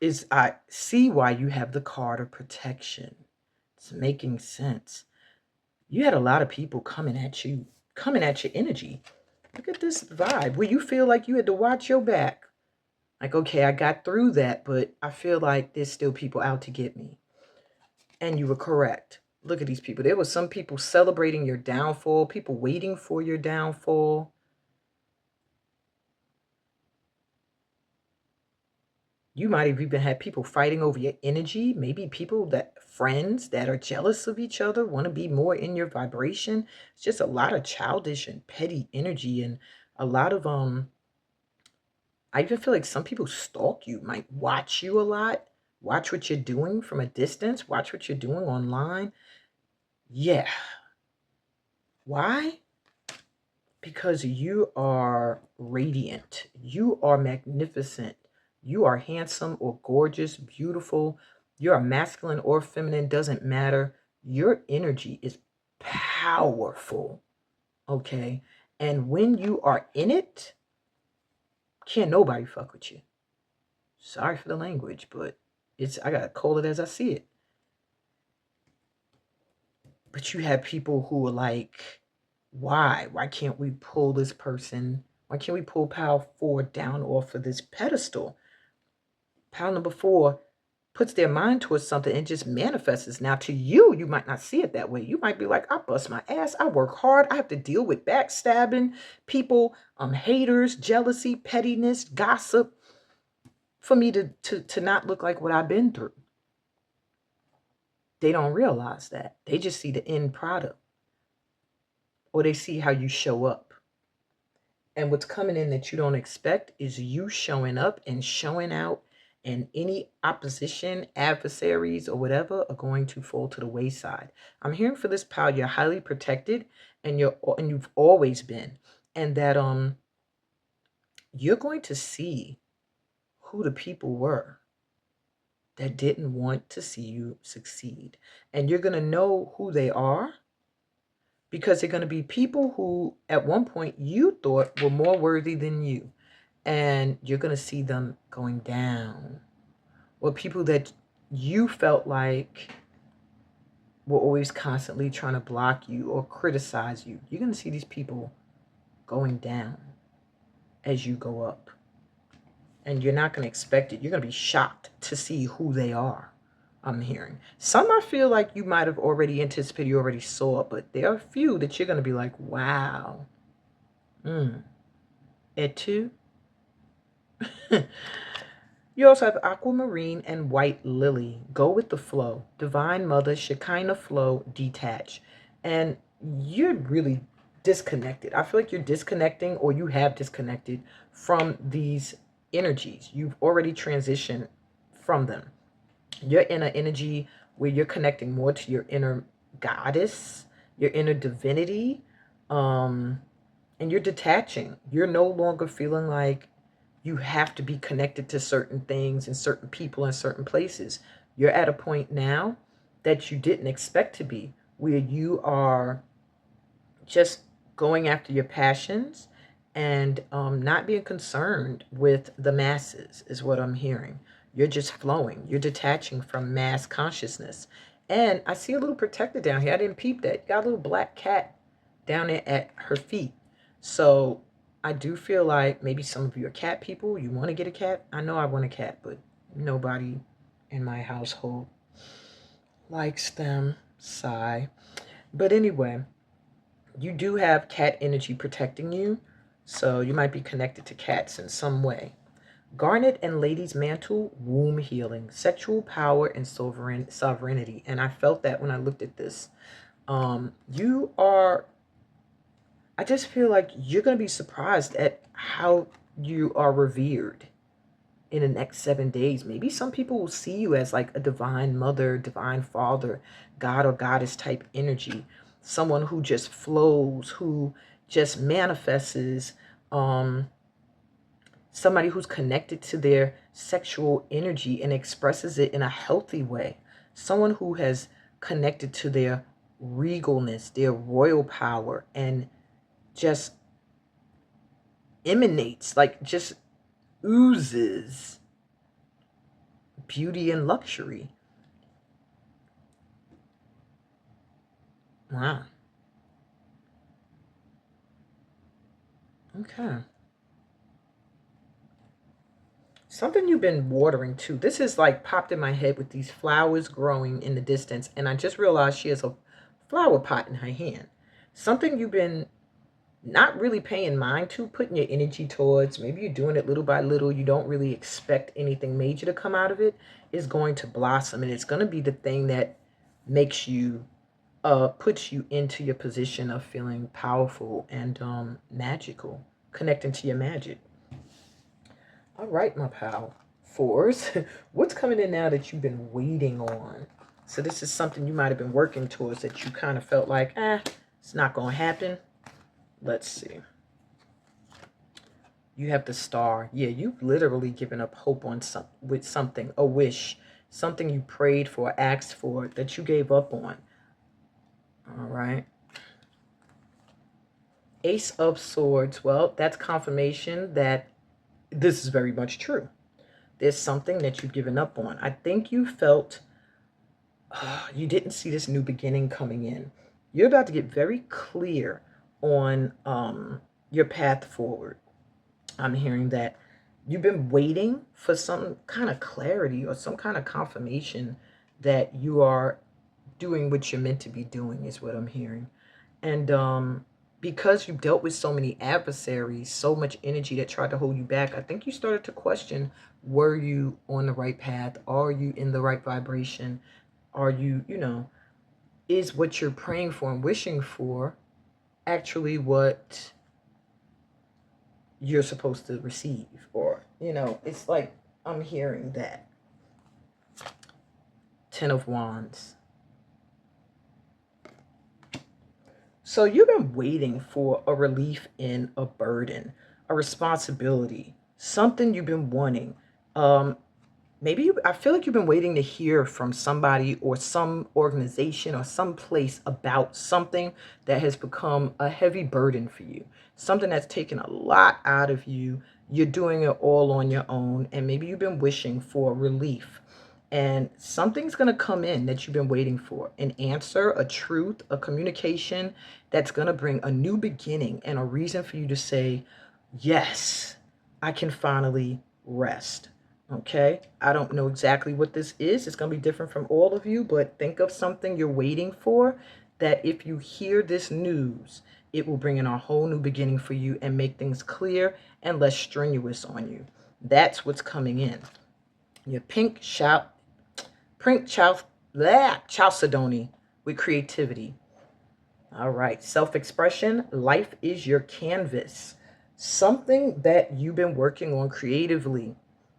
is, I see why you have the card of protection. It's making sense. You had a lot of people coming at your energy. Look at this vibe where you feel like you had to watch your back. Like, okay, I got through that, but I feel like there's still people out to get me. And you were correct. Look at these people. There were some people celebrating your downfall, people waiting for your downfall. You might have even had people fighting over your energy. Maybe people friends that are jealous of each other, want to be more in your vibration. It's just a lot of childish and petty energy, and a lot of I even feel like some people stalk you, might watch you a lot, watch what you're doing from a distance, watch what you're doing online. Yeah. Why? Because you are radiant. You are magnificent. You are handsome or gorgeous, beautiful. You're masculine or feminine, doesn't matter. Your energy is powerful. Okay. And when you are in it, can't nobody fuck with you. Sorry for the language, but I gotta call it as I see it. But you have people who are like, why? Why can't we pull this person? Why can't we pull pal 4 down off of this pedestal? Pal number 4 puts their mind towards something and just manifests. Now, to you, you might not see it that way. You might be like, I bust my ass. I work hard. I have to deal with backstabbing, people, haters, jealousy, pettiness, gossip, for me to not look like what I've been through. They don't realize that. They just see the end product, or they see how you show up. And what's coming in that you don't expect is you showing up and showing out, and any opposition, adversaries, or whatever are going to fall to the wayside. I'm hearing for this pal, you're highly protected, and you've always been, and that you're going to see who the people were that didn't want to see you succeed, and you're going to know who they are, because they're going to be people who at one point you thought were more worthy than you, and you're going to see them going down, or people that you felt like were always constantly trying to block you or criticize you. You're going to see these people going down. as you go up. And you're not going to expect it. You're going to be shocked to see who they are, I'm hearing. Some I feel like you might have already anticipated, you already saw, but there are a few that you're going to be like, wow. Et tu? You also have aquamarine and white lily. Go with the flow. Divine Mother, Shekinah flow, detach. And you're really disconnected. I feel like you're disconnecting, or you have disconnected from these energies. You've already transitioned from them. You're in an energy where you're connecting more to your inner goddess, your inner divinity, and you're detaching. You're no longer feeling like you have to be connected to certain things and certain people and certain places. You're at a point now that you didn't expect to be, where you are just going after your passions and not being concerned with the masses, is what I'm hearing. You're just flowing. You're detaching from mass consciousness. And I see a little protector down here. I didn't peep that. You got a little black cat down there at her feet. So I do feel like maybe some of you are cat people. You want to get a cat. I know I want a cat, but nobody in my household likes them. Sigh. But anyway, you do have cat energy protecting you. So you might be connected to cats in some way. Garnet and Lady's Mantle, womb healing, sexual power and sovereignty. And I felt that when I looked at this. You are, I just feel like you're going to be surprised at how you are revered in the next 7 days. Maybe some people will see you as like a divine mother, divine father, God or goddess type energy. Someone who just flows, who just manifests, somebody who's connected to their sexual energy and expresses it in a healthy way. Someone who has connected to their regalness, their royal power, and just emanates, like just oozes beauty and luxury. Wow. Okay. Something you've been watering too. This is like popped in my head with these flowers growing in the distance. And I just realized she has a flower pot in her hand. Something you've been not really paying mind to, putting your energy towards. Maybe you're doing it little by little. You don't really expect anything major to come out of it. Is going to blossom. And it's going to be the thing that makes you, puts you into your position of feeling powerful and magical. Connecting to your magic. All right, my pal. Fours. What's coming in now that you've been waiting on? So this is something you might have been working towards that you kind of felt like, it's not going to happen. Let's see. You have the Star. Yeah, you've literally given up hope on with something, a wish, something you prayed for, asked for, that you gave up on. All right. Ace of Swords. Well, that's confirmation that this is very much true. There's something that you've given up on. I think you felt you didn't see this new beginning coming in. You're about to get very clear on your path forward. I'm hearing that you've been waiting for some kind of clarity or some kind of confirmation that you are doing what you're meant to be doing, is what I'm hearing. And because you dealt with so many adversaries, so much energy that tried to hold you back, I think you started to question, were you on the right path? Are you in the right vibration? Are you, is what you're praying for and wishing for actually what you're supposed to receive? Or, it's like I'm hearing that. Ten of Wands. So you've been waiting for a relief in a burden, a responsibility, something you've been wanting. I feel like you've been waiting to hear from somebody or some organization or some place about something that has become a heavy burden for you. Something that's taken a lot out of you. You're doing it all on your own, and maybe you've been wishing for relief. And something's going to come in that you've been waiting for. An answer, a truth, a communication that's going to bring a new beginning and a reason for you to say, yes, I can finally rest. Okay, I don't know exactly what this is. It's going to be different from all of you, but think of something you're waiting for that if you hear this news, it will bring in a whole new beginning for you and make things clear and less strenuous on you. That's what's coming in. Your pink chalcedony with creativity. All right, self-expression. Life is your canvas. Something that you've been working on creatively.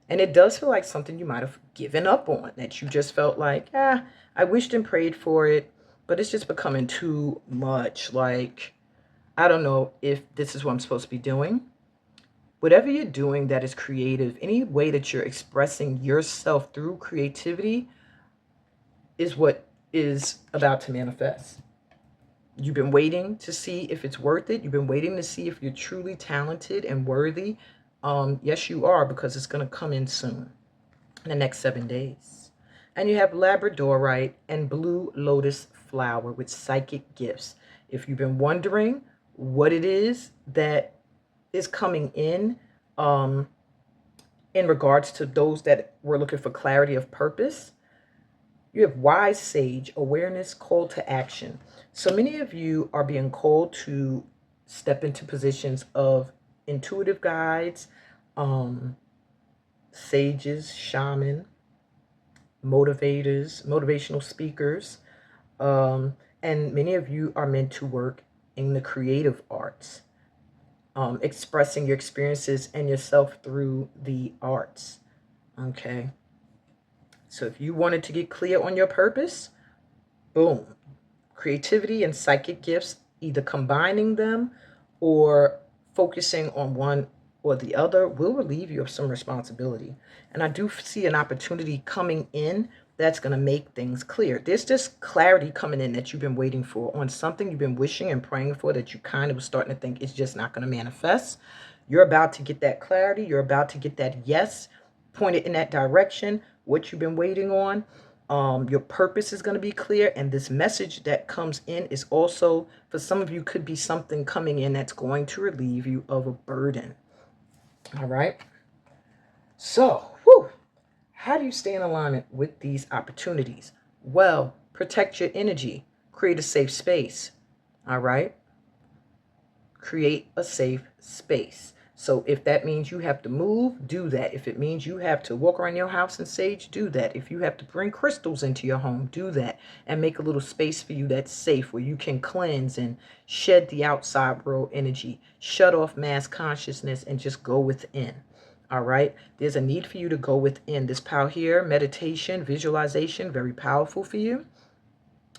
And it does feel like something you might have given up on, that you just felt like, I wished and prayed for it, but it's just becoming too much. Like, I don't know if this is what I'm supposed to be doing. Whatever you're doing that is creative, any way that you're expressing yourself through creativity is what is about to manifest. You've been waiting to see if it's worth it. You've been waiting to see if you're truly talented and worthy. Yes, you are, because it's going to come in soon, in the next 7 days. And you have labradorite and blue lotus flower with psychic gifts. If you've been wondering what it is that is coming in regards to those that were looking for clarity of purpose, you have wise sage, awareness, call to action. So many of you are being called to step into positions of intuitive guides, sages, shaman, motivators, motivational speakers. And many of you are meant to work in the creative arts, expressing your experiences and yourself through the arts. Okay. So if you wanted to get clear on your purpose, boom, creativity and psychic gifts, either combining them or focusing on one or the other, will relieve you of some responsibility. And I do see an opportunity coming in that's going to make things clear. There's just clarity coming in that you've been waiting for on something you've been wishing and praying for that you kind of was starting to think it's just not going to manifest. You're about to get that clarity. You're about to get that yes pointed in that direction, what you've been waiting on. Your purpose is going to be clear, and this message that comes in is also, for some of you, could be something coming in that's going to relieve you of a burden. All right. So, how do you stay in alignment with these opportunities? Well, protect your energy, create a safe space. All right. Create a safe space. So if that means you have to move, do that. If it means you have to walk around your house in sage, do that. If you have to bring crystals into your home, do that. And make a little space for you that's safe, where you can cleanse and shed the outside world energy. Shut off mass consciousness and just go within. All right. There's a need for you to go within. This power here, meditation, visualization, very powerful for you.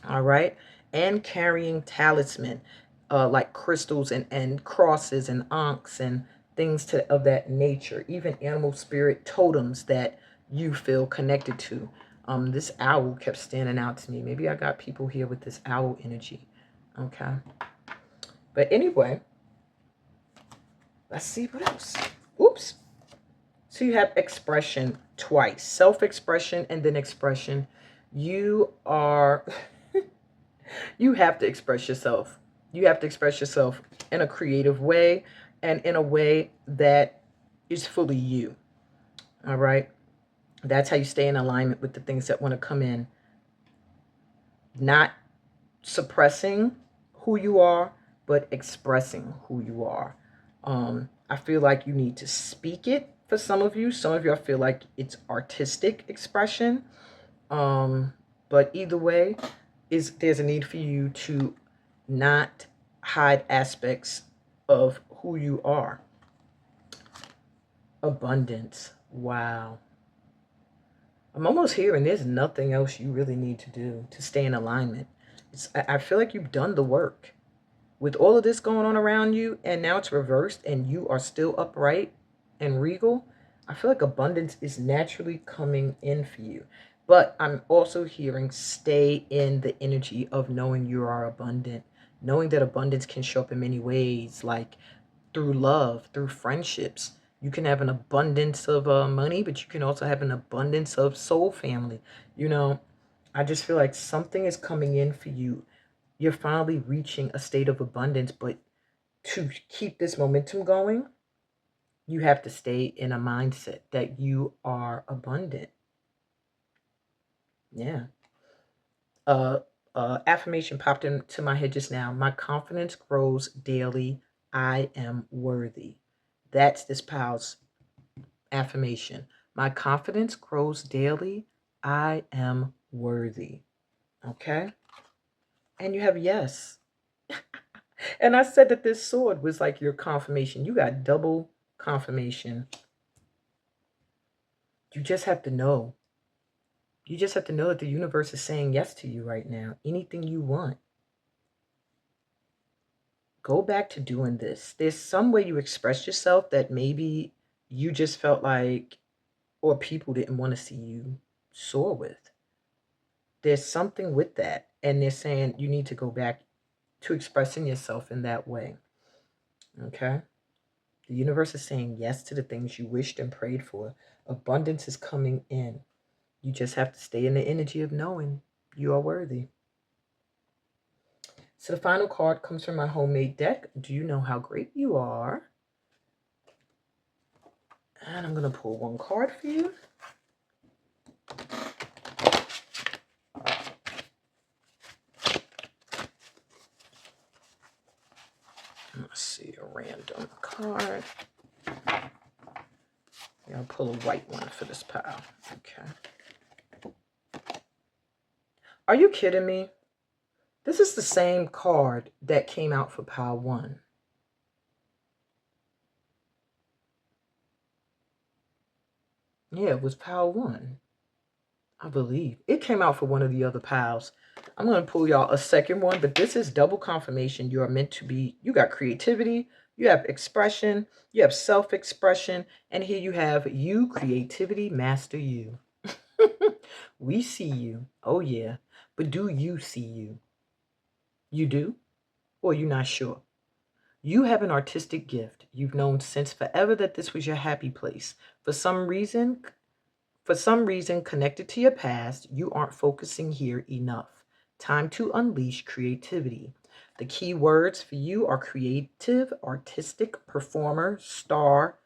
All right. And carrying talisman, like crystals and crosses and ankhs and things of that nature, even animal spirit totems that you feel connected to. This owl kept standing out to me. Maybe I got people here with this owl energy. Okay. But anyway, let's see what else. Oops. So you have expression twice, self-expression and then expression. You are, you have to express yourself. You have to express yourself in a creative way and in a way that is fully you. All right. That's how you stay in alignment with the things that want to come in. Not suppressing who you are, but expressing who you are. I feel like you need to speak it for some of you. Some of you, I feel like it's artistic expression. But either way, there's a need for you to not hide aspects of who you are. Abundance. Wow. I'm almost here, and there's nothing else you really need to do to stay in alignment. I feel like you've done the work. With all of this going on around you, and now it's reversed, and you are still upright and regal, I feel like abundance is naturally coming in for you. But I'm also hearing stay in the energy of knowing you are abundant, knowing that abundance can show up in many ways, like through love, through friendships. You can have an abundance of money, but you can also have an abundance of soul family. You know, I just feel like something is coming in for you. You're finally reaching a state of abundance, but to keep this momentum going, You have to stay in a mindset that you are abundant. Yeah. Uh, affirmation popped into my head just now. My confidence grows daily. I am worthy. That's this pal's affirmation. My confidence grows daily. I am worthy. Okay. And you have yes. And I said that this sword was like your confirmation. You got double confirmation. You just have to know. You just have to know that the universe is saying yes to you right now. Anything you want. Go back to doing this. There's some way you express yourself that maybe you just felt like, or people didn't want to see you soar with. There's something with that. And they're saying you need to go back to expressing yourself in that way. Okay? The universe is saying yes to the things you wished and prayed for. Abundance is coming in. You just have to stay in the energy of knowing you are worthy. So the final card comes from my homemade deck. Do you know how great you are? And I'm going to pull one card for you. Let's see, a random card. Yeah, I'll pull a white one for this pile. Okay. Are you kidding me? This is the same card that came out for pile 1. Yeah, it was pile 1. I believe. It came out for one of the other piles. I'm going to pull y'all a second one, but this is double confirmation. You are meant to be, you got creativity, you have expression, you have self-expression, and here you have you, creativity, master you. We see you. Oh, yeah. But do you see you? You do? Or you're not sure? You have an artistic gift. You've known since forever that this was your happy place. For some reason connected to your past, you aren't focusing here enough. Time to unleash creativity. The key words for you are creative, artistic, performer, star,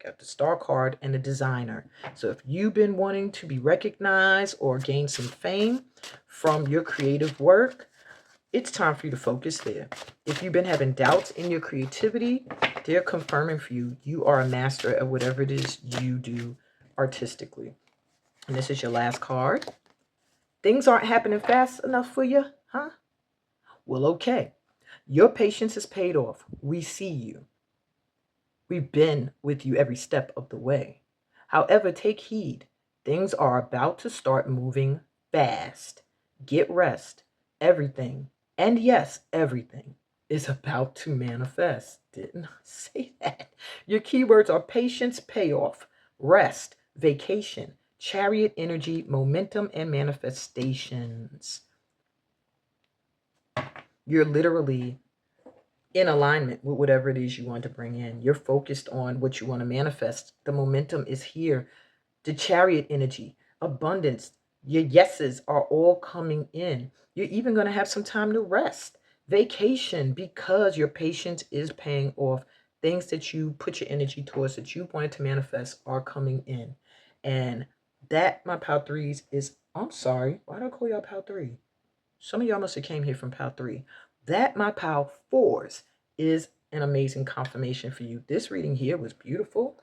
got the star card, and a designer. So if you've been wanting to be recognized or gain some fame from your creative work, it's time for you to focus there. If you've been having doubts in your creativity, they're confirming for you, you are a master at whatever it is you do artistically. And this is your last card. Things aren't happening fast enough for you, huh? Well, okay. Your patience is paid off. We see you. We've been with you every step of the way. However, take heed. Things are about to start moving fast. Get rest. Everything, and yes, everything, is about to manifest. Didn't I say that? Your keywords are patience, payoff, rest, vacation, chariot energy, momentum, and manifestations. You're literally in alignment with whatever it is you want to bring in. You're focused on what you want to manifest. The momentum is here. The chariot energy, abundance, your yeses are all coming in. You're even going to have some time to rest, vacation, because your patience is paying off. Things that you put your energy towards that you wanted to manifest are coming in. And that, my pal threes, is, I'm sorry, why do I call y'all pal three? Some of y'all must have came here from pal 3. That, my pal 4s, is an amazing confirmation for you. This reading here was beautiful.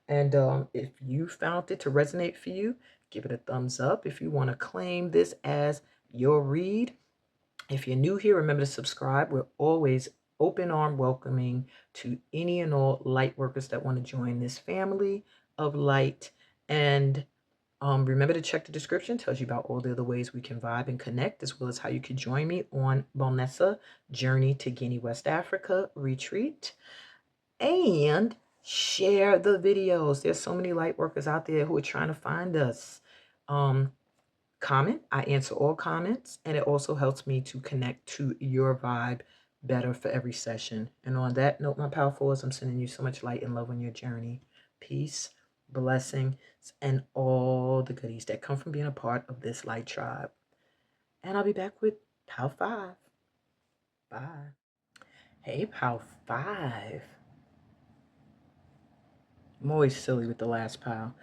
And if you found it to resonate for you, give it a thumbs up. If you want to claim this as your read, if you're new here, remember to subscribe. We're always open arm welcoming to any and all light workers that want to join this family of light. And remember to check the description. Tells you about all the other ways we can vibe and connect, as well as how you can join me on Bonessa Journey to Guinea, West Africa retreat. And share the videos. There's so many light workers out there who are trying to find us. Comment. I answer all comments, and it also helps me to connect to your vibe better for every session. And on that note, my powerfuls, I'm sending you so much light and love on your journey. Peace, blessing, and all the goodies that come from being a part of this light tribe. And I'll be back with Pow 5. Bye. Hey, Pow 5. I'm always silly with the last pile.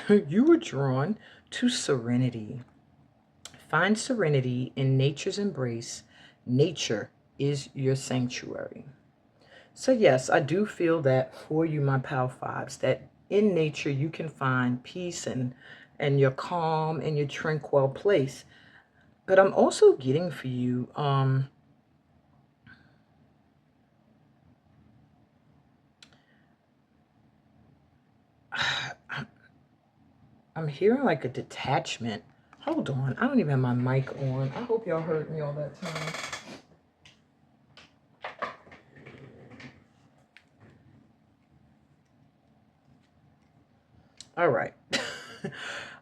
You were drawn to serenity. Find serenity in nature's embrace. Nature is your sanctuary. So yes, I do feel that for you, my pal fives, that in nature you can find peace and your calm and your tranquil place. But I'm also getting for you, I'm hearing like a detachment. Hold on, I don't even have my mic on. I hope y'all heard me all that time. All right.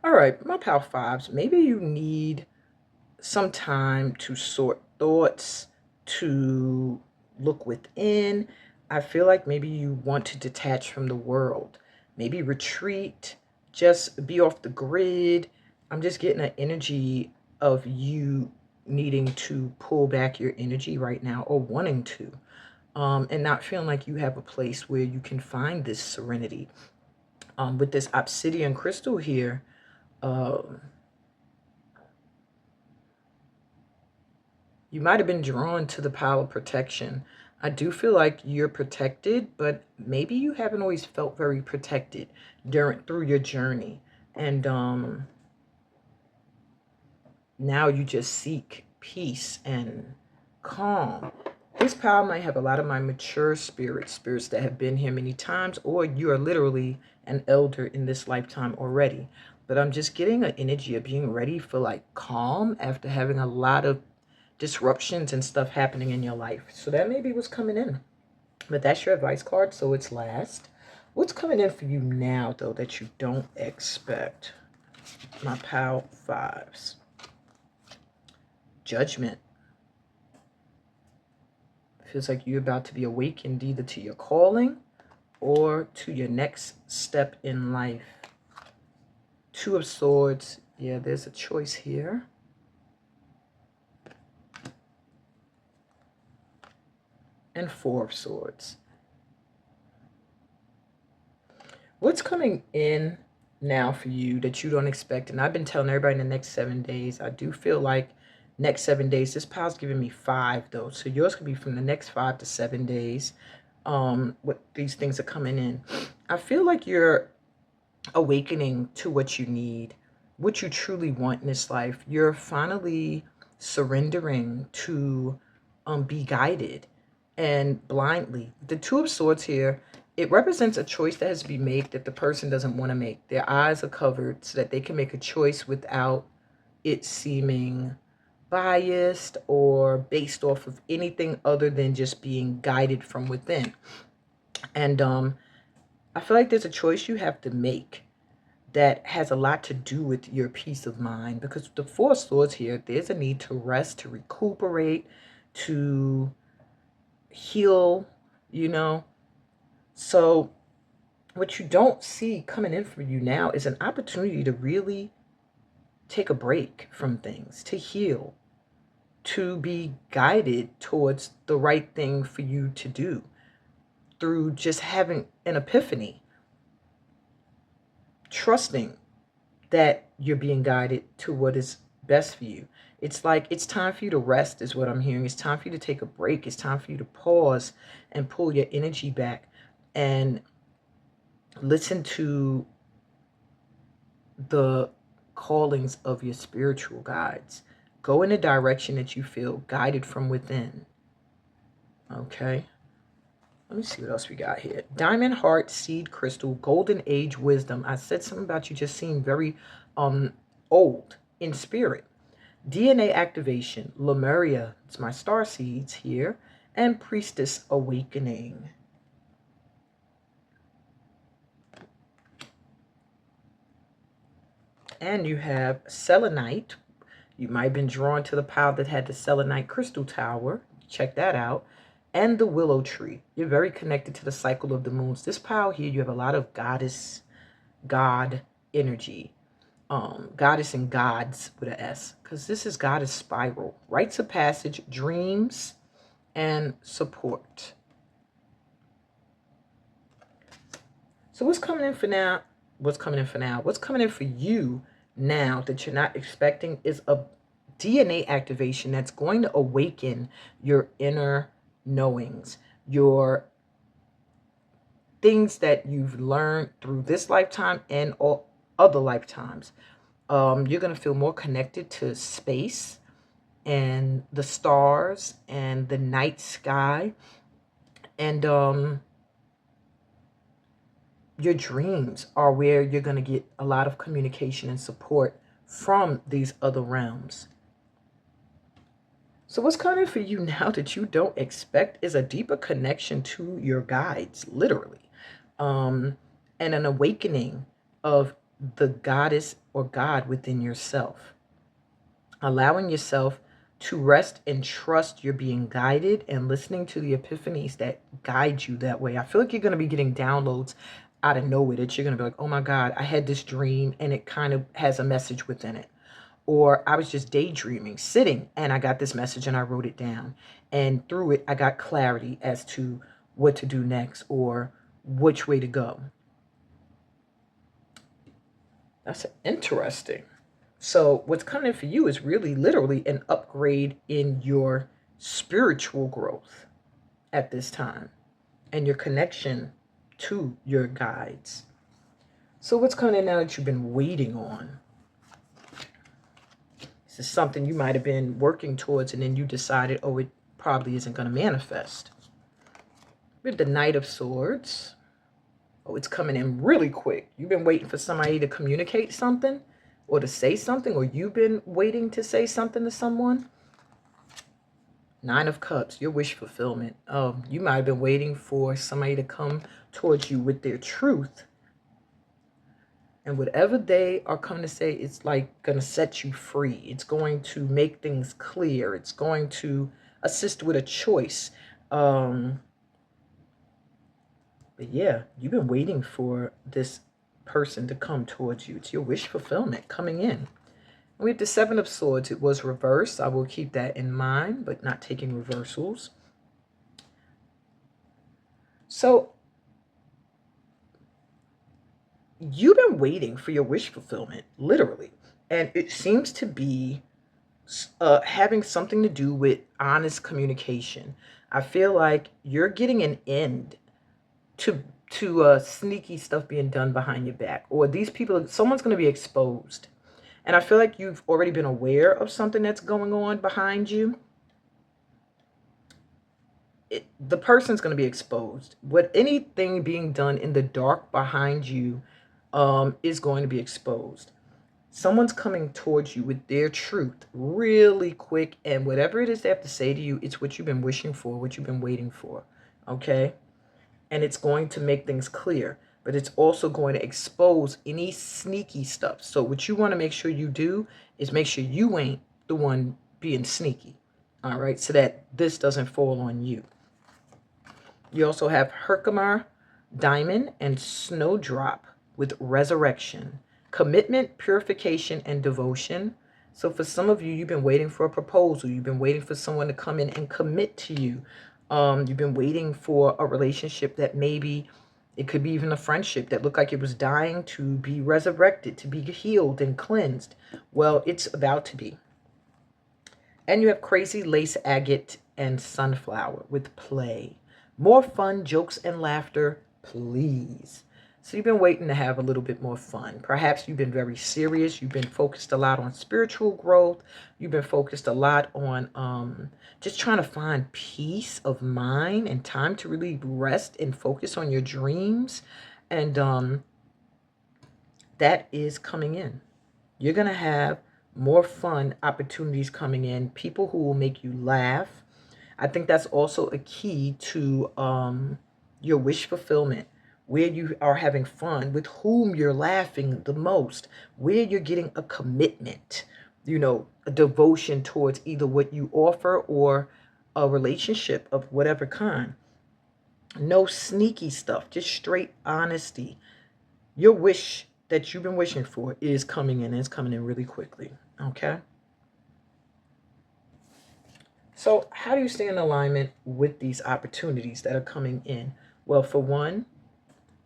All right, my pal fives, maybe you need some time to sort thoughts, to look within. I feel like maybe you want to detach from the world, maybe retreat, just be off the grid. I'm just getting an energy of you needing to pull back your energy right now, or wanting to, and not feeling like you have a place where you can find this serenity. With this obsidian crystal here, um, you might have been drawn to the pile of protection. I do feel like you're protected, but maybe you haven't always felt very protected through your journey. And now you just seek peace and calm. This pile might have a lot of my mature spirits that have been here many times, or you are literally an elder in this lifetime already. But I'm just getting an energy of being ready for like calm after having a lot of disruptions and stuff happening in your life. So that may be what's coming in. But that's your advice card, so it's last. What's coming in for you now, though, that you don't expect? My pal fives. Judgment. Feels like you're about to be awakened either to your calling or to your next step in life. Two of Swords. Yeah, there's a choice here. And Four of Swords. What's coming in now for you that you don't expect? And I've been telling everybody in the next 7 days. I do feel like next 7 days. This pile's giving me 5 though. So yours could be from the next 5 to 7 days. What these things are coming in. I feel like you're awakening to what you need, what you truly want in this life. You're finally surrendering to be guided and blindly. The Two of Swords here, it represents a choice that has to be made that the person doesn't want to make. Their eyes are covered so that they can make a choice without it seeming biased or based off of anything other than just being guided from within. And I feel like there's a choice you have to make that has a lot to do with your peace of mind, because with the Four of Swords here, there's a need to rest, to recuperate, to heal, you know. So what you don't see coming in for you now is an opportunity to really take a break from things, to heal, to be guided towards the right thing for you to do through just having an epiphany, trusting that you're being guided to what is best for you. It's like it's time for you to rest is what I'm hearing. It's time for you to take a break. It's time for you to pause and pull your energy back and listen to the callings of your spiritual guides. Go in a direction that you feel guided from within. Okay. Let me see what else we got here. Diamond Heart, Seed Crystal, Golden Age Wisdom. I said something about you just seem very old in spirit. DNA Activation, Lemuria. It's my star seeds here. And Priestess Awakening. And you have Selenite. You might have been drawn to the pile that had the Selenite Crystal Tower. Check that out. And the Willow Tree. You're very connected to the cycle of the moons. This pile here, you have a lot of goddess, God energy. Goddess and gods with an S. Because this is Goddess Spiral. Rites of Passage, Dreams, and Support. So what's coming in for now? What's coming in for now? What's coming in for you now that you're not expecting is a DNA activation that's going to awaken your inner knowings, your things that you've learned through this lifetime and all other lifetimes. You're going to feel more connected to space and the stars and the night sky. And your dreams are where you're going to get a lot of communication and support from these other realms. So what's coming for you now that you don't expect is a deeper connection to your guides, literally, and an awakening of the goddess or God within yourself. Allowing yourself to rest and trust you're being guided and listening to the epiphanies that guide you that way. I feel like you're going to be getting downloads out of nowhere that you're going to be like, oh my God, I had this dream and it kind of has a message within it. Or I was just daydreaming, sitting, and I got this message and I wrote it down. And through it, I got clarity as to what to do next or which way to go. That's interesting. So what's coming for you is really literally an upgrade in your spiritual growth at this time and your connection to your guides. So what's coming in now that you've been waiting on? This is something you might have been working towards and then you decided, oh, it probably isn't going to manifest. With the Knight of Swords. Oh, it's coming in really quick. You've been waiting for somebody to communicate something or to say something, or you've been waiting to say something to someone. Nine of Cups, your wish fulfillment. You might have been waiting for somebody to come towards you with their truth. And whatever they are coming to say, it's like going to set you free. It's going to make things clear. It's going to assist with a choice. But yeah, you've been waiting for this person to come towards you. It's your wish fulfillment coming in. And we have the Seven of Swords. It was reversed. I will keep that in mind, but not taking reversals. So you've been waiting for your wish fulfillment, literally. And it seems to be having something to do with honest communication. I feel like you're getting an end to sneaky stuff being done behind your back, or these people, someone's going to be exposed. And I feel like you've already been aware of something that's going on behind you. The person's going to be exposed. What anything being done in the dark behind you is going to be exposed. Someone's coming towards you with their truth really quick, and whatever it is they have to say to you, it's what you've been wishing for, what you've been waiting for, okay? And it's going to make things clear, but it's also going to expose any sneaky stuff. So what you want to make sure you do is make sure you ain't the one being sneaky, all right, so that this doesn't fall on you. You also have Herkimer, Diamond, and Snowdrop with Resurrection. Commitment, purification, and devotion. So for some of you, you've been waiting for a proposal. You've been waiting for someone to come in and commit to you. You've been waiting for a relationship that maybe, it could be even a friendship that looked like it was dying to be resurrected, to be healed and cleansed. Well, it's about to be. And you have Crazy Lace Agate and Sunflower with Play. More fun, jokes, and laughter, please. So you've been waiting to have a little bit more fun. Perhaps you've been very serious. You've been focused a lot on spiritual growth. You've been focused a lot on just trying to find peace of mind and time to really rest and focus on your dreams. And that is coming in. You're going to have more fun opportunities coming in. People who will make you laugh. I think that's also a key to your wish fulfillment, where you are having fun, with whom you're laughing the most, where you're getting a commitment, you know, a devotion towards either what you offer or a relationship of whatever kind. No sneaky stuff, just straight honesty. Your wish that you've been wishing for is coming in, and it's coming in really quickly, okay? So how do you stay in alignment with these opportunities that are coming in? Well, for one,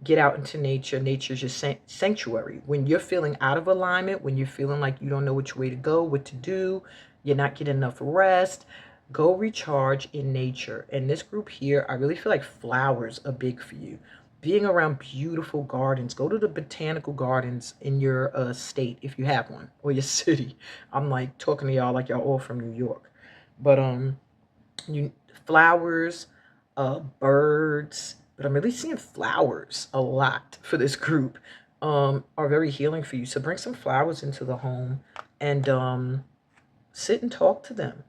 get out into nature. Nature's your sanctuary. When you're feeling out of alignment, when you're feeling like you don't know which way to go, what to do, you're not getting enough rest, go recharge in nature. And this group here, I really feel like flowers are big for you. Being around beautiful gardens. Go to the botanical gardens in your state if you have one, or your city. I'm like talking to y'all like y'all all from New York. But you flowers, birds, but I'm really seeing flowers a lot for this group, are very healing for you. So bring some flowers into the home and sit and talk to them.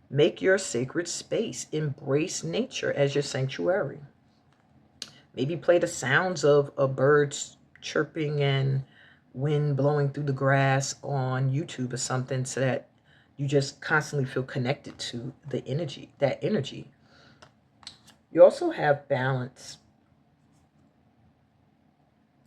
Make your sacred space. Embrace nature as your sanctuary. Maybe play the sounds of birds chirping and wind blowing through the grass on YouTube or something, so that you just constantly feel connected to the energy, that energy. You also have balance.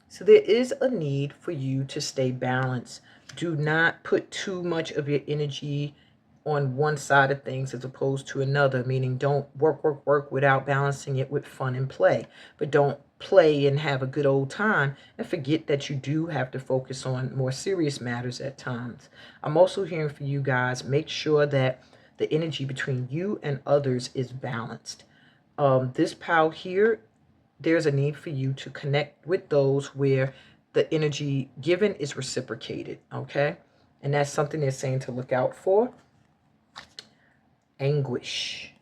So there is a need for you to stay balanced. Do not put too much of your energy on one side of things as opposed to another, meaning don't work without balancing it with fun and play. But don't play and have a good old time and forget that you do have to focus on more serious matters at times. I'm also hearing for you guys, make sure that the energy between you and others is balanced. This pile here, there's a need for you to connect with those where the energy given is reciprocated, okay? And that's something they're saying to look out for. Anguish.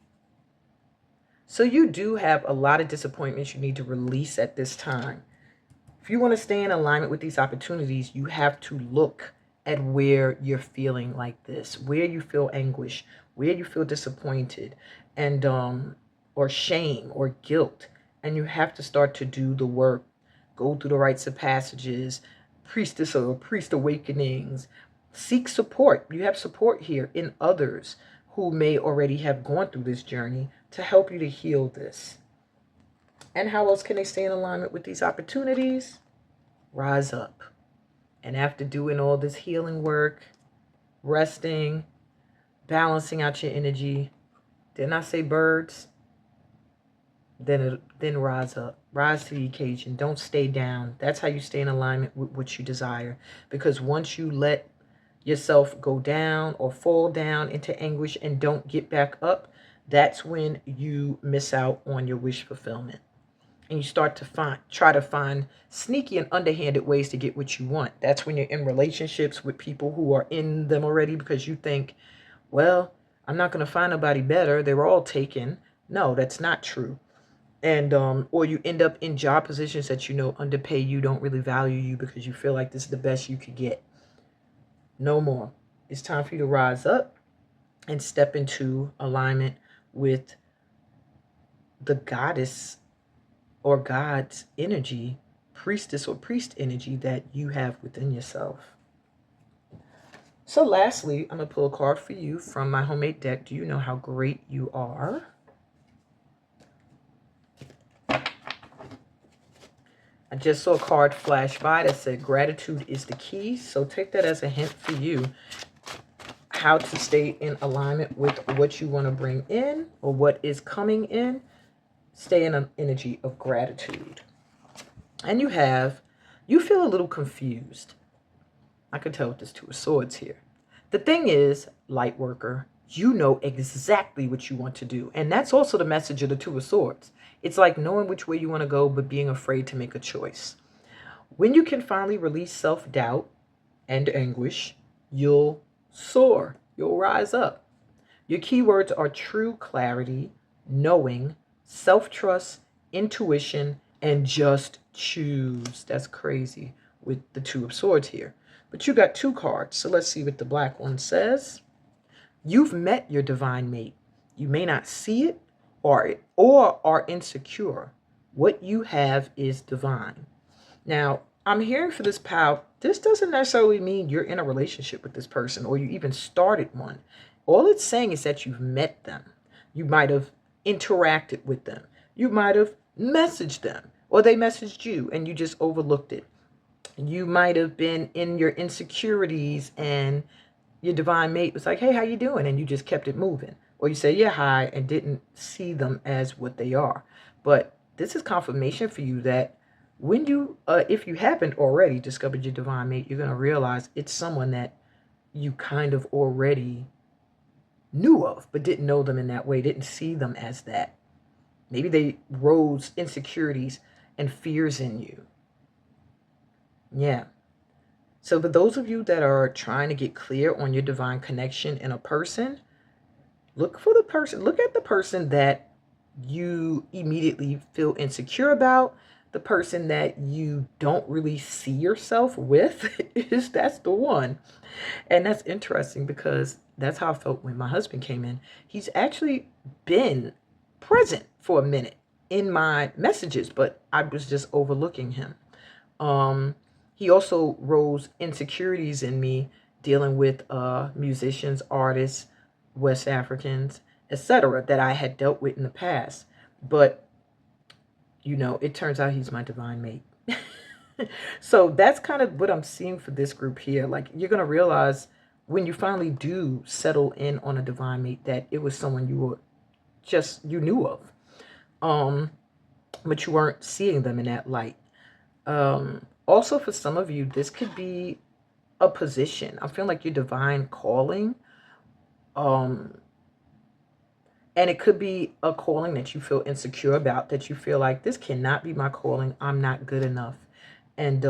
So you do have a lot of disappointments you need to release at this time. If you want to stay in alignment with these opportunities, you have to look at where you're feeling like this, where you feel anguish, where you feel disappointed, and or shame or guilt. And you have to start to do the work, go through the rites of passages, priestess or priest awakenings, seek support. You have support here in others who may already have gone through this journey to help you to heal this. And how else can they stay in alignment with these opportunities? Rise up. And after doing all this healing work, resting, balancing out your energy, didn't I say birds? Then rise up. Rise to the occasion. Don't stay down. That's how you stay in alignment with what you desire. Because once you let yourself go down or fall down into anguish and don't get back up, that's when you miss out on your wish fulfillment. And you start to try to find sneaky and underhanded ways to get what you want. That's when you're in relationships with people who are in them already, because you think, well, I'm not going to find nobody better. They're all taken. No, that's not true. And or you end up in job positions that you know underpay you, don't really value you, because you feel like this is the best you could get. No more. It's time for you to rise up and step into alignment with the goddess or God's energy, priestess or priest energy that you have within yourself. So lastly, I'm going to pull a card for you from my homemade deck. Do you know how great you are? I just saw a card flash by that said gratitude is the key. So take that as a hint for you how to stay in alignment with what you want to bring in or what is coming in. Stay in an energy of gratitude. And you feel a little confused. I can tell with this Two of Swords here. The thing is, light worker, you know exactly what you want to do. And that's also the message of the Two of Swords. It's like knowing which way you want to go, but being afraid to make a choice. When you can finally release self-doubt and anguish, you'll soar. You'll rise up. Your keywords are true clarity, knowing, self-trust, intuition, and just choose. That's crazy with the Two of Swords here. But you got two cards, so let's see what the black one says. You've met your divine mate. You may not see it or are insecure. What you have is divine. Now, I'm hearing for this pal, this doesn't necessarily mean you're in a relationship with this person or you even started one. All it's saying is that you've met them. You might have interacted with them. You might have messaged them, or they messaged you and you just overlooked it. You might have been in your insecurities and your divine mate was like, hey, how you doing? And you just kept it moving. Or you say, yeah, hi, and didn't see them as what they are. But this is confirmation for you that When you, if you haven't already discovered your divine mate, you're going to realize it's someone that you kind of already knew of, but didn't know them in that way, didn't see them as that. Maybe they rose insecurities and fears in you. Yeah. So for those of you that are trying to get clear on your divine connection in a person, look for the person, look at the person that you immediately feel insecure about, the person that you don't really see yourself with. Is that's the one. And that's interesting because that's how I felt when my husband came in. He's actually been present for a minute in my messages, but I was just overlooking him. He also rose insecurities in me dealing with musicians, artists, West Africans, etc., that I had dealt with in the past. But, you know, it turns out he's my divine mate. So that's kind of what I'm seeing for this group here. Like, you're going to realize when you finally do settle in on a divine mate that it was someone you were just, you knew of. But you weren't seeing them in that light. Also, for some of you, this could be a position. I feel like your divine calling. And it could be a calling that you feel insecure about, that you feel like this cannot be my calling. I'm not good enough. And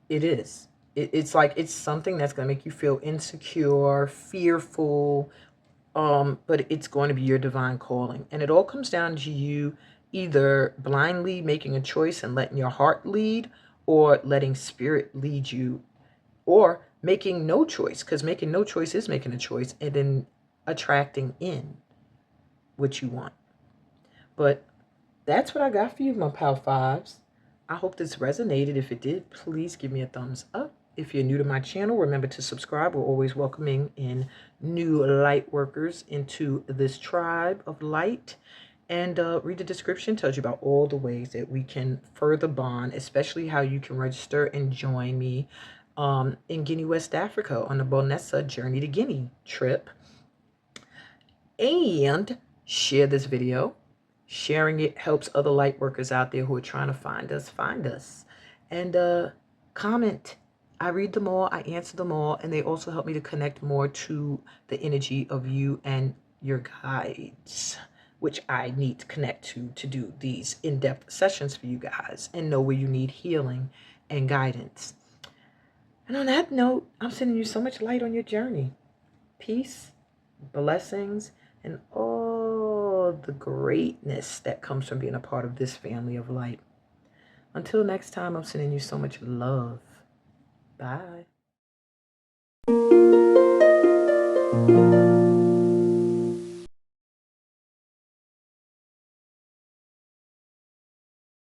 it is. It's like it's something that's going to make you feel insecure, fearful, but it's going to be your divine calling. And it all comes down to you either blindly making a choice and letting your heart lead, or letting spirit lead you, or making no choice, because making no choice is making a choice, and then attracting in what you want. But that's what I got for you, my Power Fives. I hope this resonated. If it did, please give me a thumbs up. If you're new to my channel, remember to subscribe. We're always welcoming in new light workers into this tribe of light. And read the description, tells you about all the ways that we can further bond, especially how you can register and join me in Guinea, West Africa on the Bonessa Journey to Guinea trip. And share this video. Sharing it helps other light workers out there who are trying to find us. And comment. I read them all, I answer them all, and they also help me to connect more to the energy of you and your guides, which I need to connect to do these in-depth sessions for you guys and know where you need healing and guidance. And on that note, I'm sending you so much light on your journey. Peace, blessings, and all the greatness that comes from being a part of this family of light. Until next time, I'm sending you so much love. Bye.